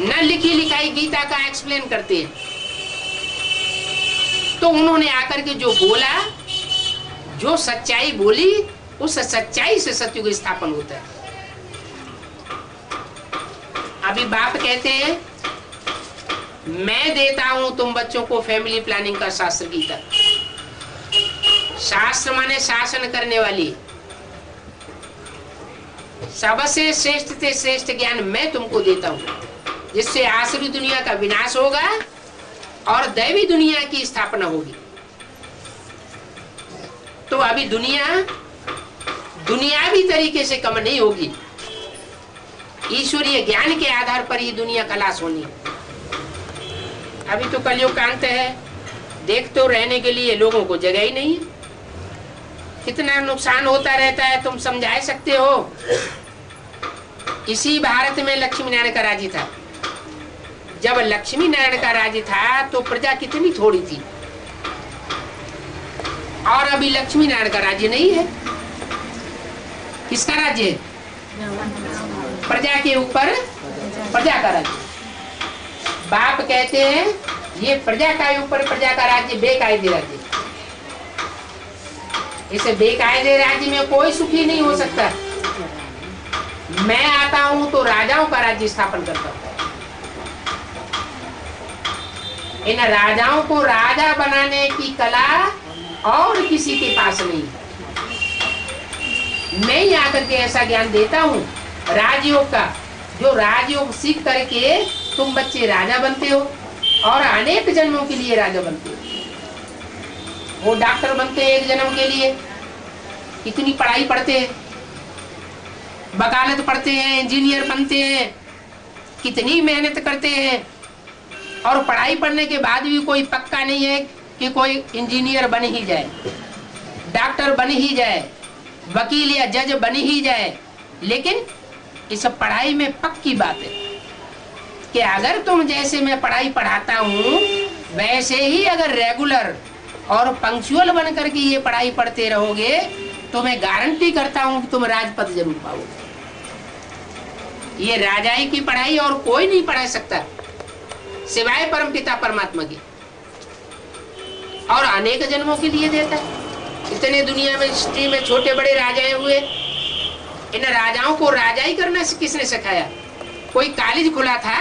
न लिखी लिखाई गीता का एक्सप्लेन करते हैं। तो उन्होंने आकर के जो बोला, जो सच्चाई बोली, उस सच्चाई से सत्युग स्थापन होता है। अभी बाप कहते हैं मैं देता हूं तुम बच्चों को फैमिली प्लानिंग का शास्त्र गीता। शास्त्र माने शासन करने वाली, सबसे श्रेष्ठ से श्रेष्ठ ज्ञान मैं तुमको देता हूं, जिससे आसुरी दुनिया का विनाश होगा और दैवी दुनिया की स्थापना होगी। तो अभी दुनिया दुनियावी तरीके से कम नहीं होगी, ईश्वरीय ज्ञान के आधार पर ही दुनिया खलास होनी। अभी तो कलयुग का अंत है, देख तो रहने के लिए लोगों को जगह ही नहीं है। कितना नुकसान होता रहता है तुम समझा सकते हो। इसी भारत में लक्ष्मी नारायण का राज्य था। जब लक्ष्मी नारायण का राज्य था तो प्रजा कितनी थोड़ी थी, और अभी लक्ष्मी नारायण का राज्य नहीं है। किसका राज्य है? प्रजा के ऊपर प्रजा का राज्य। बाप कहते हैं ये प्रजा का ऊपर प्रजा का राज्य बेकायदे राज्य। इस बेकायदे राज्य में कोई सुखी नहीं हो सकता। मैं आता हूं तो राजाओं का राज्य स्थापन करता हूं। इन राजाओं को राजा बनाने की कला और किसी के पास नहीं। मैं ही आकर के ऐसा ज्ञान देता हूं राजयोग का, जो राजयोग सीख करके तुम बच्चे राजा बनते हो और अनेक जन्मों के लिए राजा बनते हो। वो डॉक्टर बनते हैं एक जन्म के लिए, कितनी पढ़ाई पढ़ते हैं, वकालत पढ़ते हैं, इंजीनियर बनते हैं, कितनी मेहनत करते हैं, और पढ़ाई पढ़ने के बाद भी कोई पक्का नहीं है कि कोई इंजीनियर बन ही जाए, डॉक्टर बन ही जाए, वकील या जज बन ही जाए। लेकिन इस पढ़ाई में पक्की बात है कि अगर तुम जैसे मैं पढ़ाई पढ़ाता हूँ वैसे ही अगर रेगुलर और पंक्चुअल बन करके ये पढ़ाई पढ़ते रहोगे तो मैं गारंटी करता हूँ कि तुम राजपद जरूर पाओगे। ये राजाई की पढ़ाई और कोई नहीं पढ़ा सकता सिवाय परमपिता परमात्मा की, और अनेक जन्मों के लिए देता है। इतने दुनिया में हिस्ट्री में छोटे बड़े राजाएं हुए, इन राजाओं को राजाई करना किसने सिखाया? कोई कॉलेज खोला था?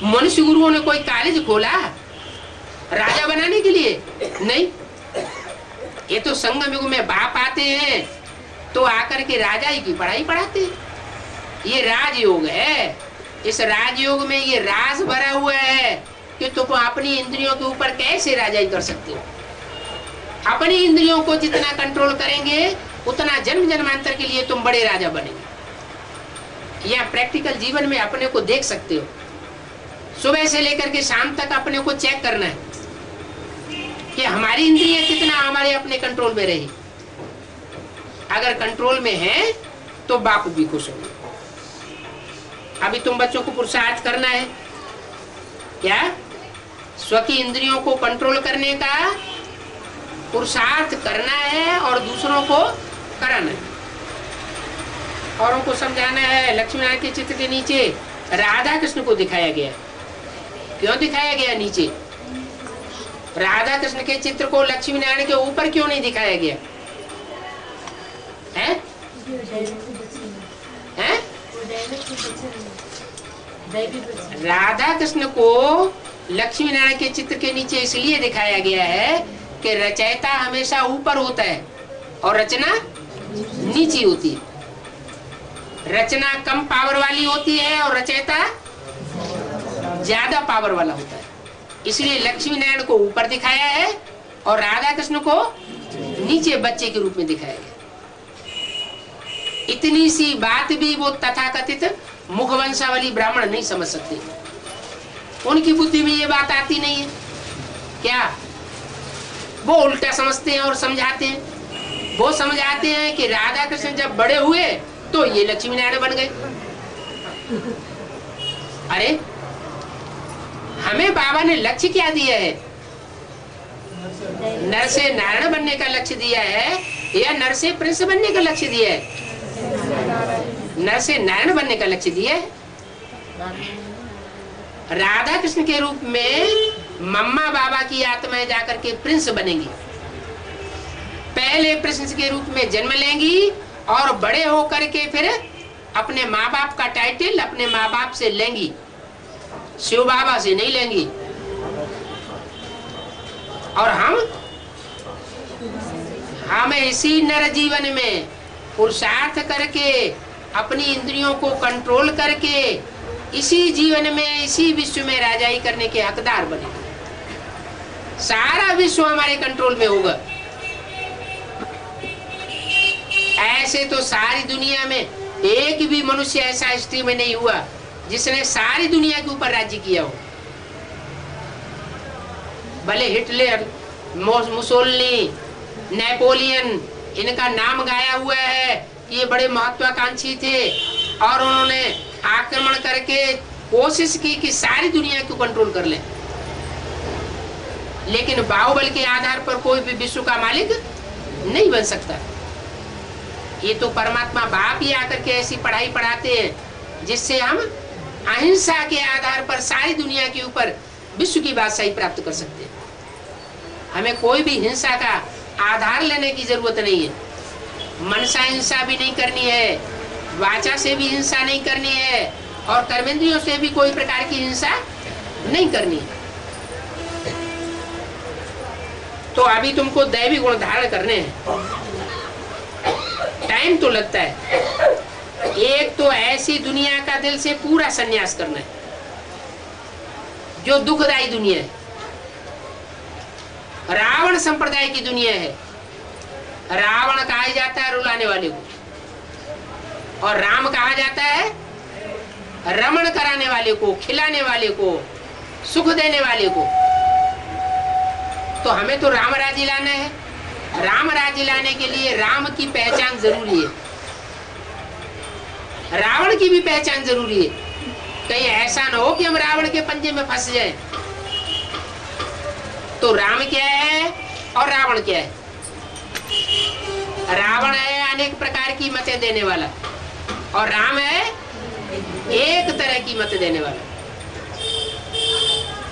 मनुष्य गुरुओं ने कोई कॉलेज खोला राजा बनाने के लिए? नहीं। ये तो संगम युग में बाप आते हैं तो आकर के राजाई की पढ़ाई पढ़ाते हैं। ये राजयोग है। इस राजयोग में ये राज भरा हुआ है कि तुम अपनी इंद्रियों के ऊपर कैसे राजाई कर सकते हो। अपनी इंद्रियों को जितना कंट्रोल करेंगे उतना जन्म जन्मांतर के लिए तुम बड़े राजा बनेंगे। यह प्रैक्टिकल जीवन में अपने को देख सकते हो। सुबह से लेकर के शाम तक अपने को चेक करना है कि हमारी इंद्रियां कितना हमारे अपने कंट्रोल में रही। अगर कंट्रोल में है तो बाप भी खुश होंगे। अभी तुम बच्चों को पुरुषार्थ करना है क्या? स्व की इंद्रियों को कंट्रोल करने का पुरुषार्थ करना है और दूसरों को कराना है, और उनको समझाना है। लक्ष्मी नारायण के चित्र के नीचे राधा कृष्ण को दिखाया गया। क्यों दिखाया गया नीचे? राधा कृष्ण के चित्र को लक्ष्मी नारायण के ऊपर क्यों नहीं दिखाया गया है? हैं? राधा कृष्ण को लक्ष्मी नारायण के चित्र के नीचे इसलिए दिखाया गया है कि रचयिता हमेशा ऊपर होता है और रचना नीचे होती है। रचना कम पावर वाली होती है और रचयिता ज्यादा पावर वाला होता है। इसलिए लक्ष्मी नारायण को ऊपर दिखाया है और राधा कृष्ण को नीचे बच्चे के रूप में दिखाया गया। इतनी सी बात भी वो तथाकथित मुखवंशावली ब्राह्मण नहीं समझ सकते। उनकी बुद्धि में ये बात आती नहीं है। क्या वो उल्टा समझते हैं और समझाते हैं। वो समझाते हैं कि राधा कृष्ण जब बड़े हुए तो ये लक्ष्मी नारायण बन गए। अरे हमें बाबा ने लक्ष्य क्या दिया है? नर से नारायण बनने का लक्ष्य दिया है या नर से प्रिंस बनने का लक्ष्य दिया है? नर से नारायण बनने का लक्ष्य दिया है। राधा कृष्ण के रूप में मम्मा बाबा की आत्माएं जाकर के प्रिंस बनेंगी। पहले प्रिंस के रूप में जन्म लेंगी और बड़े होकर के फिर अपने माँ बाप का टाइटल अपने माँ बाप से लेंगी, शिव बाबा से नहीं लेंगी। और हम इसी नर जीवन में पुरुषार्थ करके अपनी इंद्रियों को कंट्रोल करके इसी जीवन में इसी विश्व में राजाई करने के हकदार बने। सारा विश्व हमारे कंट्रोल में होगा। ऐसे तो सारी दुनिया में एक भी मनुष्य ऐसा हिस्ट्री में नहीं हुआ जिसने सारी दुनिया के ऊपर राज्य किया हो। भले हिटलर, मुसोलिनी, नेपोलियन, इनका नाम गाया हुआ है कि ये बड़े महत्वाकांक्षी थे और उन्होंने आक्रमण करके कोशिश की कि सारी दुनिया को कंट्रोल कर ले, लेकिन बाहुबल के आधार पर कोई भी विश्व का मालिक नहीं बन सकता। ये तो परमात्मा बाप ही आकर के ऐसी पढ़ाई पढ़ाते हैं जिससे हम अहिंसा के आधार पर सारी दुनिया के ऊपर विश्व की बादशाही प्राप्त कर सकते हैं। हमें कोई भी हिंसा का आधार लेने की जरूरत नहीं है। मनसा हिंसा भी नहीं करनी है, वाचा से भी हिंसा नहीं करनी है और कर्मेंद्रियों से भी कोई प्रकार की हिंसा नहीं करनी है। तो अभी तुमको दैवी गुण धारण करने हैं, टाइम तो लगता है। एक तो ऐसी दुनिया का दिल से पूरा संन्यास करना है जो दुखदायी दुनिया है, रावण संप्रदाय की दुनिया है। रावण कहा जाता है रुलाने वाले को और राम कहा जाता है रमण कराने वाले को, खिलाने वाले को, सुख देने वाले को। तो हमें तो राम राज्य लाना है। राम राज्य लाने के लिए राम की पहचान जरूरी है, रावण की भी पहचान जरूरी है। कहीं ऐसा ना हो कि हम रावण के पंजे में फंस जाएं। तो राम क्या है और रावण क्या है? रावण है अनेक प्रकार की मतें देने वाला और राम है एक तरह की मत देने वाला।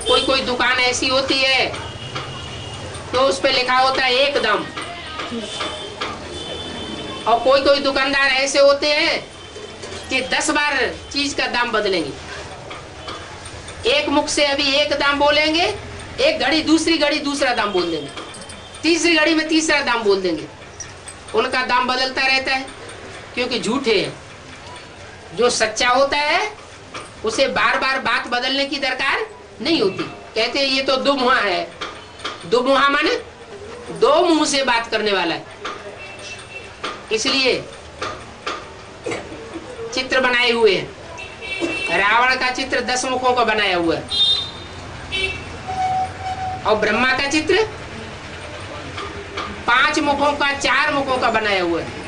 कोई कोई दुकान ऐसी होती है तो उस पे लिखा होता है एकदम, और कोई कोई दुकानदार ऐसे होते हैं कि 10 बार चीज का दाम बदलेंगे। एक मुख से अभी एक दाम बोलेंगे, एक घड़ी दूसरी घड़ी दूसरा दाम बोल देंगे, तीसरी घड़ी में तीसरा दाम बोल देंगे। उनका दाम बदलता रहता है क्योंकि झूठे हैं। जो सच्चा होता है उसे बार बार बात बदलने की दरकार नहीं होती। कहते हैं ये तो दुमुहा है। दुमुहा माने दो मुंह से बात करने वाला है। इसलिए चित्र बनाए हुए हैं। रावण का चित्र 10 मुखों का बनाया हुआ है और ब्रह्मा का चित्र 5 मुखों का, 4 मुखों का बनाया हुआ है।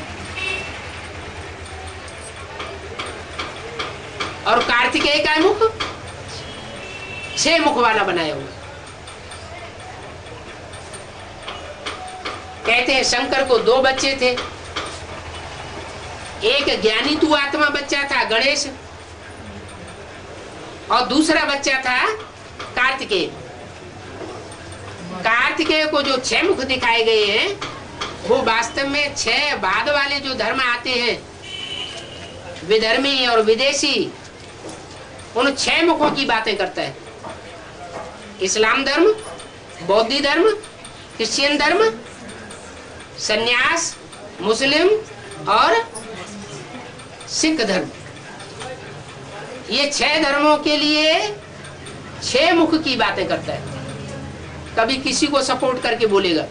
और कार्तिकेय का मुख 6 मुख वाला बनाया हुआ। कहते हैं शंकर को 2 बच्चे थे। एक ज्ञानी तू आत्मा बच्चा था गणेश, और दूसरा बच्चा था कार्तिकेय। कार्तिकेय को जो 6 मुख दिखाए गए हैं वो वास्तव में 6 बाद वाले जो धर्म आते हैं, विधर्मी और विदेशी, उन 6 मुखों की बातें करता है। इस्लाम धर्म, बौद्ध धर्म, क्रिश्चियन धर्म, सन्यास, मुस्लिम और सिख धर्म। ये 6 धर्मों के लिए 6 मुख की बातें करता है। कभी किसी को सपोर्ट करके बोलेगा,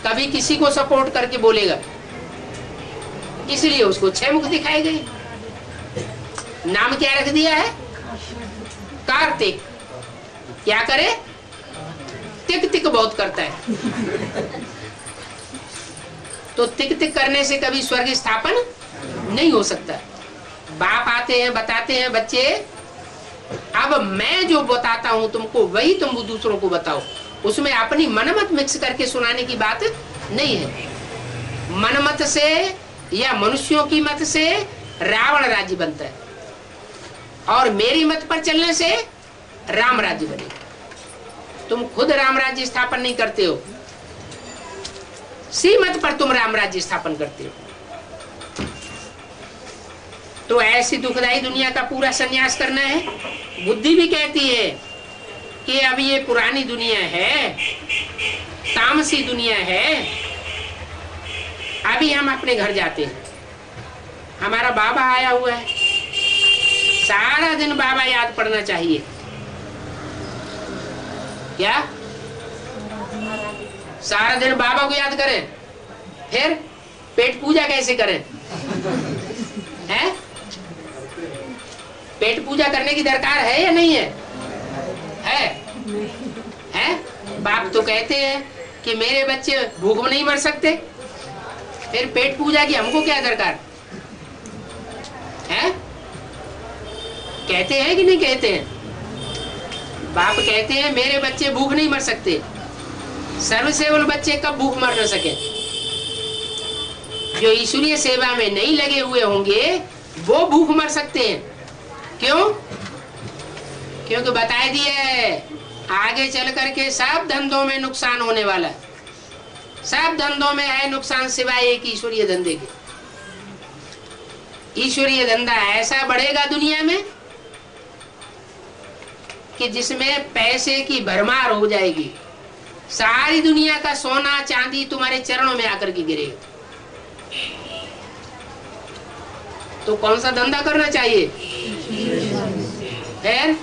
कभी किसी को सपोर्ट करके बोलेगा, इसलिए उसको 6 मुख दिखाए गए। नाम क्या रख दिया है? कार्तिक। क्या करे? तिक तिक बहुत करता है। तो तिक तिक करने से कभी स्वर्ग स्थापन नहीं हो सकता। बाप आते हैं, बताते हैं, बच्चे अब मैं जो बताता हूं तुमको वही तुम दूसरों को बताओ। उसमें अपनी मनमत मिक्स करके सुनाने की बात नहीं है। मनमत से या मनुष्यों की मत से रावण राज्य बनता है और मेरी मत पर चलने से राम राज्य बनेगा। तुम खुद राम राज्य स्थापन नहीं करते हो, सी मत पर तुम राम राज्य स्थापन करते हो। तो ऐसी दुखदाई दुनिया का पूरा संन्यास करना है। बुद्धि भी कहती है कि अब ये पुरानी दुनिया है, तामसी दुनिया है, अभी हम अपने घर जाते हैं। हमारा बाबा आया हुआ है, सारा दिन बाबा याद पड़ना चाहिए। क्या सारा दिन बाबा को याद करें? फिर पेट पूजा कैसे करें? हैं? पेट पूजा करने की दरकार है या नहीं है? है? बाप तो कहते हैं कि मेरे बच्चे भूख में नहीं मर सकते, फिर पेट पूजा की हमको क्या दरकार है? कहते हैं कि नहीं कहते हैं? बाप कहते हैं मेरे बच्चे भूख नहीं मर सकते। सर्वसेवल बच्चे कब भूख मर न सके? जो ईश्वरीय सेवा में नहीं लगे हुए होंगे वो भूख मर सकते हैं। क्यों? क्योंकि बता दिया है आगे चल करके सब धंधों में नुकसान होने वाला है। सब धंधों में है नुकसान सिवाय एक ईश्वरीय धंधे के। ईश्वरीय धंधा ऐसा बढ़ेगा दुनिया में कि जिसमें पैसे की भरमार हो जाएगी। सारी दुनिया का सोना चांदी तुम्हारे चरणों में आकर के गिरेगा। तो कौन सा धंधा करना चाहिए? फिर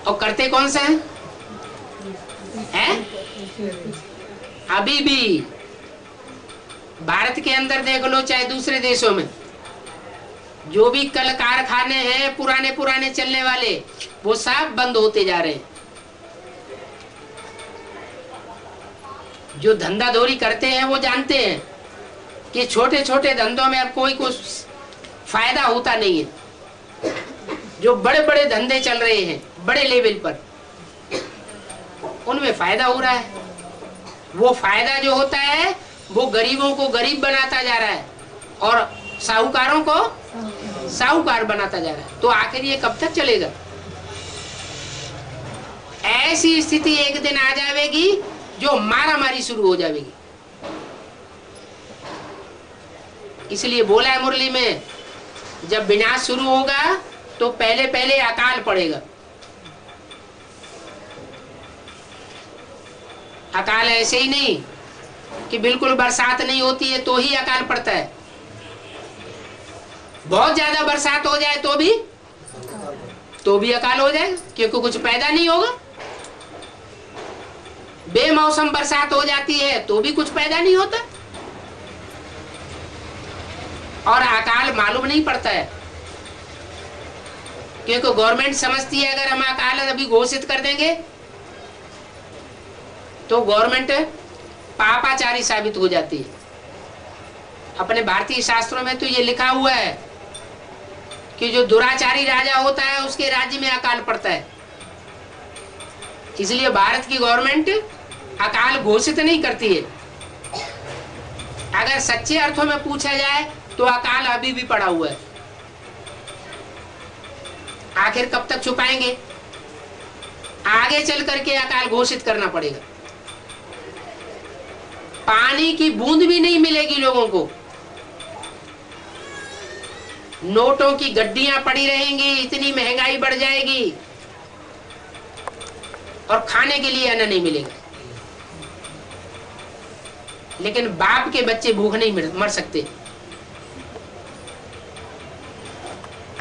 और करते कौन सा है? अभी भी भारत के अंदर देख लो चाहे दूसरे देशों में, जो भी कल कारखाने हैं पुराने पुराने चलने वाले वो सब बंद होते जा रहे हैं। जो धंधाधोरी करते हैं वो जानते हैं कि छोटे छोटे धंधों में अब कोई कुछ फायदा होता नहीं है। जो बड़े बड़े धंधे चल रहे हैं बड़े लेवल पर, उनमें फायदा हो रहा है। वो फायदा जो होता है वो गरीबों को गरीब बनाता जा रहा है और साहूकारों को साहूकार बनाता जा रहा है। तो आखिर ये कब तक चलेगा? ऐसी स्थिति एक दिन आ जाएगी जो मारा मारी शुरू हो जाएगी। इसलिए बोला है मुरली में, जब विनाश शुरू होगा तो पहले पहले अकाल पड़ेगा। अकाल ऐसे ही नहीं कि बिल्कुल बरसात नहीं होती है तो ही अकाल पड़ता है। बहुत ज्यादा बरसात हो जाए तो भी अकाल हो जाएगा, क्योंकि कुछ पैदा नहीं होगा। बेमौसम बरसात हो जाती है तो भी कुछ पैदा नहीं होता और अकाल मालूम नहीं पड़ता है, क्योंकि गवर्नमेंट समझती है अगर हम अकाल अभी घोषित कर देंगे तो गवर्नमेंट पापाचारी साबित हो जाती है। अपने भारतीय शास्त्रों में तो ये लिखा हुआ है कि जो दुराचारी राजा होता है उसके राज्य में अकाल पड़ता है। इसलिए भारत की गवर्नमेंट अकाल घोषित नहीं करती है। अगर सच्चे अर्थों में पूछा जाए तो अकाल अभी भी पड़ा हुआ है। आखिर कब तक छुपाएंगे? आगे चल करके अकाल घोषित करना पड़ेगा। पानी की बूंद भी नहीं मिलेगी लोगों को। नोटों की गड्डियां पड़ी रहेंगी, इतनी महंगाई बढ़ जाएगी और खाने के लिए अन्न नहीं मिलेगा। लेकिन बाप के बच्चे भूख नहीं मर सकते।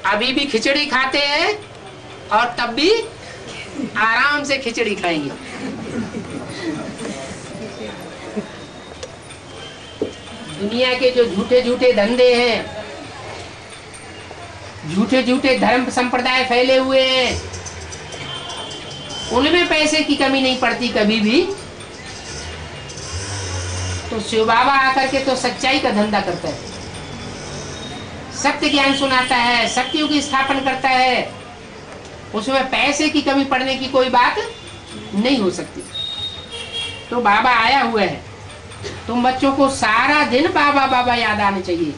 अभी भी खिचड़ी खाते हैं और तब भी आराम से खिचड़ी खाएंगे। दुनिया के जो झूठे झूठे धंधे हैं, झूठे झूठे धर्म संप्रदाय फैले हुए हैं, उनमें पैसे की कमी नहीं पड़ती कभी भी। तो शिव बाबा आकर के तो सच्चाई का धंधा करता है, सत्य ज्ञान सुनाता है, सत्यों की स्थापना करता है। उसमें पैसे की कमी पड़ने की कोई बात नहीं हो सकती। तो बाबा आया हुआ है, तुम बच्चों को सारा दिन बाबा बाबा याद आने चाहिए।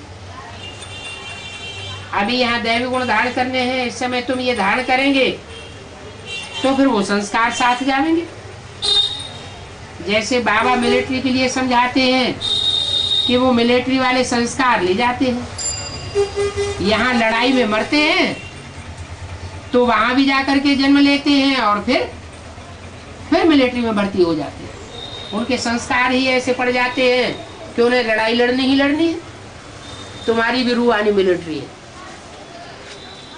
अभी यहाँ दैवी गुण धारण करने हैं, इस समय तुम ये धारण करेंगे तो फिर वो संस्कार साथ जाएंगे। जैसे बाबा मिलिट्री के लिए समझाते हैं कि वो मिलिट्री वाले संस्कार ले जाते हैं, यहाँ लड़ाई में मरते हैं तो वहां भी जाकर के जन्म लेते हैं और फिर मिलिट्री में भर्ती हो जाते हैं। उनके संस्कार ही ऐसे पड़ जाते हैं कि उन्हें लड़ाई लड़नी ही लड़नी है। तुम्हारी भी रूहानी मिलिट्री है,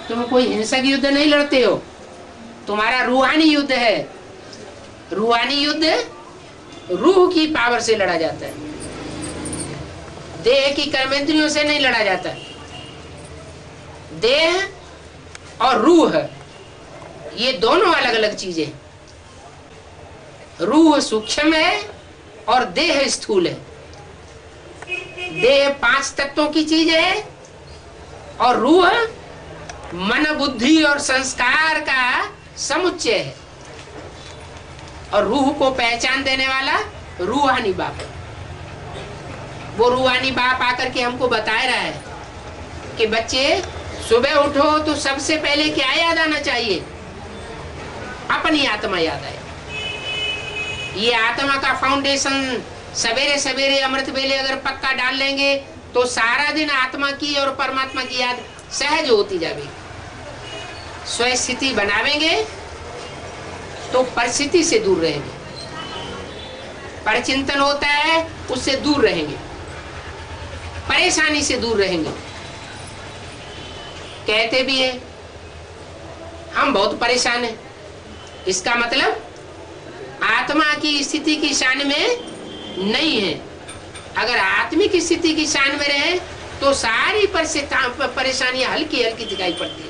तुम कोई हिंसक युद्ध नहीं लड़ते हो, तुम्हारा रूहानी युद्ध है। रूहानी युद्ध रूह की पावर से लड़ा जाता है, देह की कर्मेंद्रियों से नहीं लड़ा जाता। देह और रूह ये दोनों अलग अलग चीजें। रूह सूक्ष्म है और देह स्थूल है। देह 5 तत्वों की चीज है और रूह मन बुद्धि और संस्कार का समुच्चय है। और रूह को पहचान देने वाला रूहानी बाप है। वो रूहानी बाप आकर के हमको बता रहा है कि बच्चे सुबह उठो तो सबसे पहले क्या याद आना चाहिए? अपनी आत्मा याद आए। ये आत्मा का फाउंडेशन सवेरे सवेरे अमृत वेले अगर पक्का डाल लेंगे तो सारा दिन आत्मा की और परमात्मा की याद सहज होती जाएगी। स्वस्थिति बनावेंगे तो परिस्थिति से दूर रहेंगे। परिचिंतन होता है उससे दूर रहेंगे, परेशानी से दूर रहेंगे। कहते भी है हम बहुत परेशान हैं, इसका मतलब आत्मा की स्थिति की शान में नहीं है। अगर आत्मिक स्थिति की शान में रहे तो सारी परेशानियां हल्की हल्की दिखाई पड़ती है।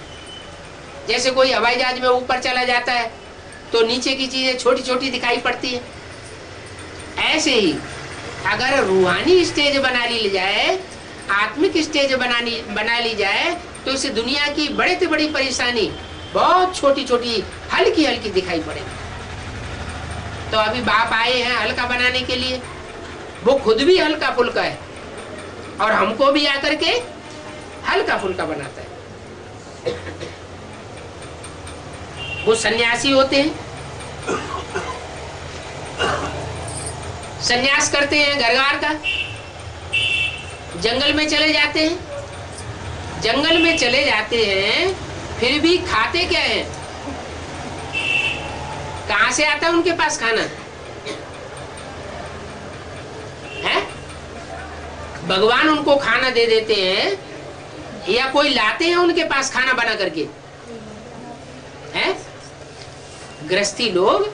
जैसे कोई हवाई जहाज में ऊपर चला जाता है तो नीचे की चीजें छोटी छोटी दिखाई पड़ती है। ऐसे ही अगर रूहानी स्टेज बना ली जाए, आत्मिक स्टेज बना ली जाए तो इस दुनिया की बड़े से बड़ी परेशानी बहुत छोटी छोटी हल्की हल्की दिखाई पड़ेगी। तो अभी बाप आए हैं हल्का बनाने के लिए, वो खुद भी हल्का फुल्का है और हमको भी आकर के हल्का फुल्का बनाता है। वो सन्यासी होते हैं, सन्यास करते हैं घर-घर का, जंगल में चले जाते हैं। जंगल में चले जाते हैं फिर भी खाते क्या है? कहां से आता है उनके पास खाना है? भगवान उनको खाना दे देते हैं या कोई लाते हैं उनके पास खाना बना करके है? गृहस्थी लोग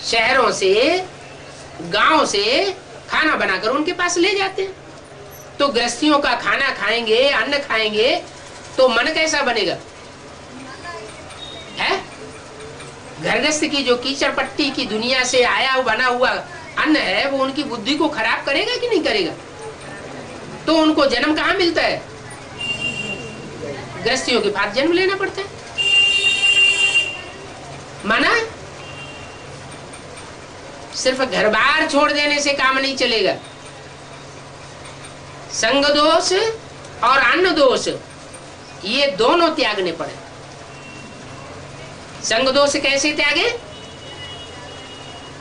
शहरों से गांव से खाना बनाकर उनके पास ले जाते हैं। तो गृहस्थियों का खाना खाएंगे, अन्न खाएंगे तो मन कैसा बनेगा है? घरगस्थ की जो कीचड़ पट्टी की दुनिया से आया बना हुआ अन्न है वो उनकी बुद्धि को खराब करेगा कि नहीं करेगा? तो उनको जन्म कहाँ मिलता है? गृहस्थियों के पास जन्म लेना पड़ता है। माना सिर्फ घर बार छोड़ देने से काम नहीं चलेगा। संग दोष और अन्न दोष ये दोनों त्यागने पड़े। संग दोष कैसे त्यागे?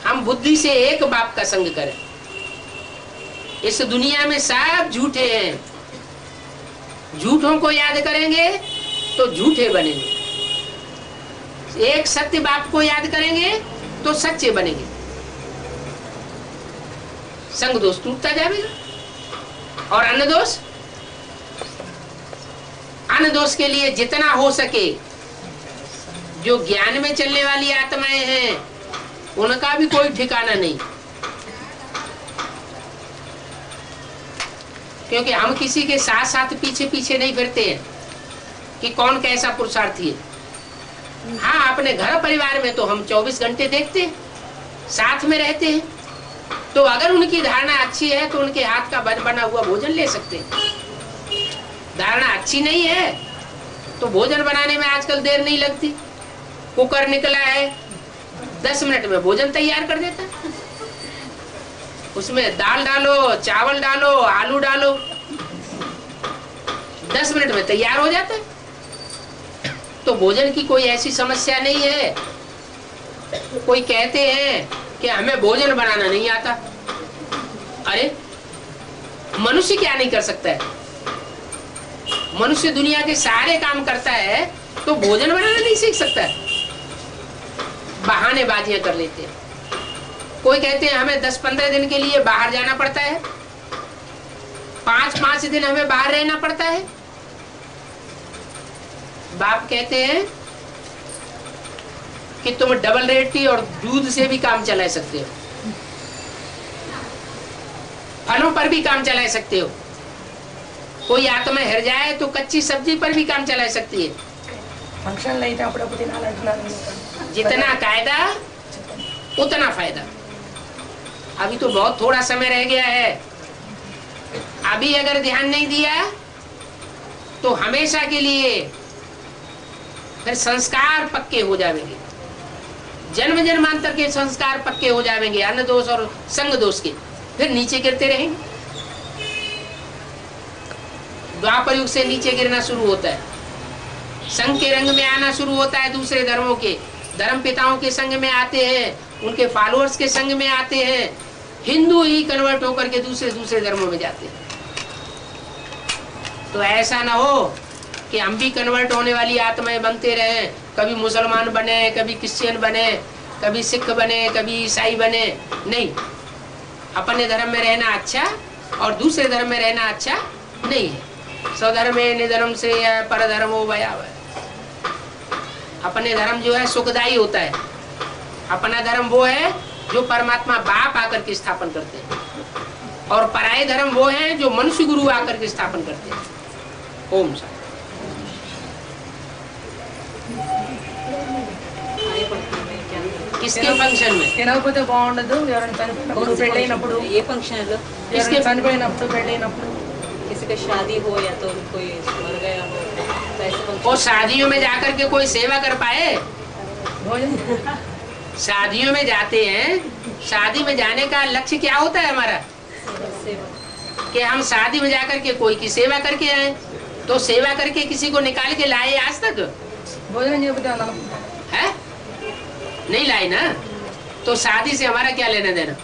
हम बुद्धि से एक बाप का संग करें, इस दुनिया में सब झूठे हैं। झूठों को याद करेंगे तो झूठे बनेंगे, एक सत्य बाप को याद करेंगे तो सच्चे बनेंगे। संग दोष टूटता जाएगा। और अन्न दोष, अन्न दोष के लिए जितना हो सके, जो ज्ञान में चलने वाली आत्माएं हैं उनका भी कोई ठिकाना नहीं, क्योंकि हम किसी के साथ साथ पीछे पीछे नहीं फिरते हैं कि कौन कैसा पुरुषार्थी है। हाँ, अपने घर परिवार में तो हम 24 घंटे देखते हैं, साथ में रहते हैं, तो अगर उनकी धारणा अच्छी है तो उनके हाथ का बना हुआ भोजन ले सकते हैं। धारणा अच्छी नहीं है तो भोजन बनाने में आजकल देर नहीं लगती। कुकर निकला है, 10 मिनट में भोजन तैयार कर देता है। उसमें दाल डालो, चावल डालो, आलू डालो, 10 मिनट में तैयार हो जाता है। तो भोजन की कोई ऐसी समस्या नहीं है। कोई कहते हैं कि हमें भोजन बनाना नहीं आता। अरे, मनुष्य क्या नहीं कर सकता है? मनुष्य दुनिया के सारे काम करता है, तो भोजन बनाना नहीं सीख सकता है? बहानेबाजियां कर लेते हैं। कोई कहते हैं हमें 10-15 दिन के लिए बाहर जाना पड़ता है, 5-5 दिन हमें बाहर रहना पड़ता है। बाप कहते हैं कि तुम डबल रेटी और दूध से भी काम चला सकते हो, फलों पर भी काम चला सकते हो। कोई आत्मा हिर जाए तो कच्ची सब्जी पर भी काम चला सकती है। जितना कायदा उतना फायदा। अभी तो बहुत थोड़ा समय रह गया है। अभी अगर ध्यान नहीं दिया तो हमेशा के लिए फिर संस्कार पक्के हो जाएंगे, जन्म जन्मांतर के संस्कार पक्के हो जाएंगे, अन्न दोष और संग दोष के। फिर नीचे गिरते रहेंगे। द्वापर युग से नीचे गिरना शुरू होता है, संघ के रंग में आना शुरू होता है। दूसरे धर्मों के धर्म पिताओं के संग में आते हैं, उनके फॉलोअर्स के संग में आते हैं। हिंदू ही कन्वर्ट होकर के दूसरे धर्मों में जाते हैं। तो ऐसा ना हो कि हम भी कन्वर्ट होने वाली आत्माएं बनते रहे, कभी मुसलमान बने, कभी क्रिश्चियन बने, कभी सिख बने, कभी ईसाई बने। नहीं, अपने धर्म में रहना अच्छा और दूसरे धर्म में रहना अच्छा नहीं है। स्वधर्मे निधर्म से परधर्मो भयावह। अपने धर्म जो है सुखदायी होता है। अपना धर्म वो है जो परमात्मा बाप आकर के स्थापन करते हैं, और पराये धर्म वो है जो मनुष्य गुरु आकर के स्थापन करते हैं। ओम शांति। किसके फंक्शन में? తినకపోతే బాగుండదు, ఎవరైనా చనిపోయినప్పుడు పెళ్ళైనప్పుడు, ये फंक्शन लो ఎవరైనా చనిపోయినప్పుడు పెళ్ళైనప్పుడు, किसी का शादी हो या तो कोई मर गया हो तो ऐसे फंक्शन। और शादियों में जाकर के कोई सेवा कर पाए? భోజనం शादियों में जाते हैं, शादी में जाने का लक्ष्य क्या होता है हमारा? कि हम शादी में जाकर के कोई की सेवा करके आए। तो सेवा करके किसी को निकाल के लाए आज तक? భోజనం చేయకపోతే అన్నం है? नहीं लाए ना। तो शादी से हमारा क्या लेना देना?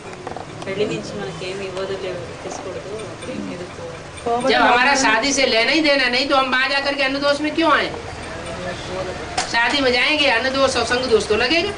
పెళ్లి నుంచి మనకేమి ఇవ్వదు లేదు తీసుకోవద్దు అప్పుడు ఏం ఎదుర్కో। जब हमारा शादी से लेना ही देना नहीं तो हम वहां जाकर के अन्न दोष में क्यों आए? शादी में जाएंगे, अन्न दोष और संग दोष तो लगेगा।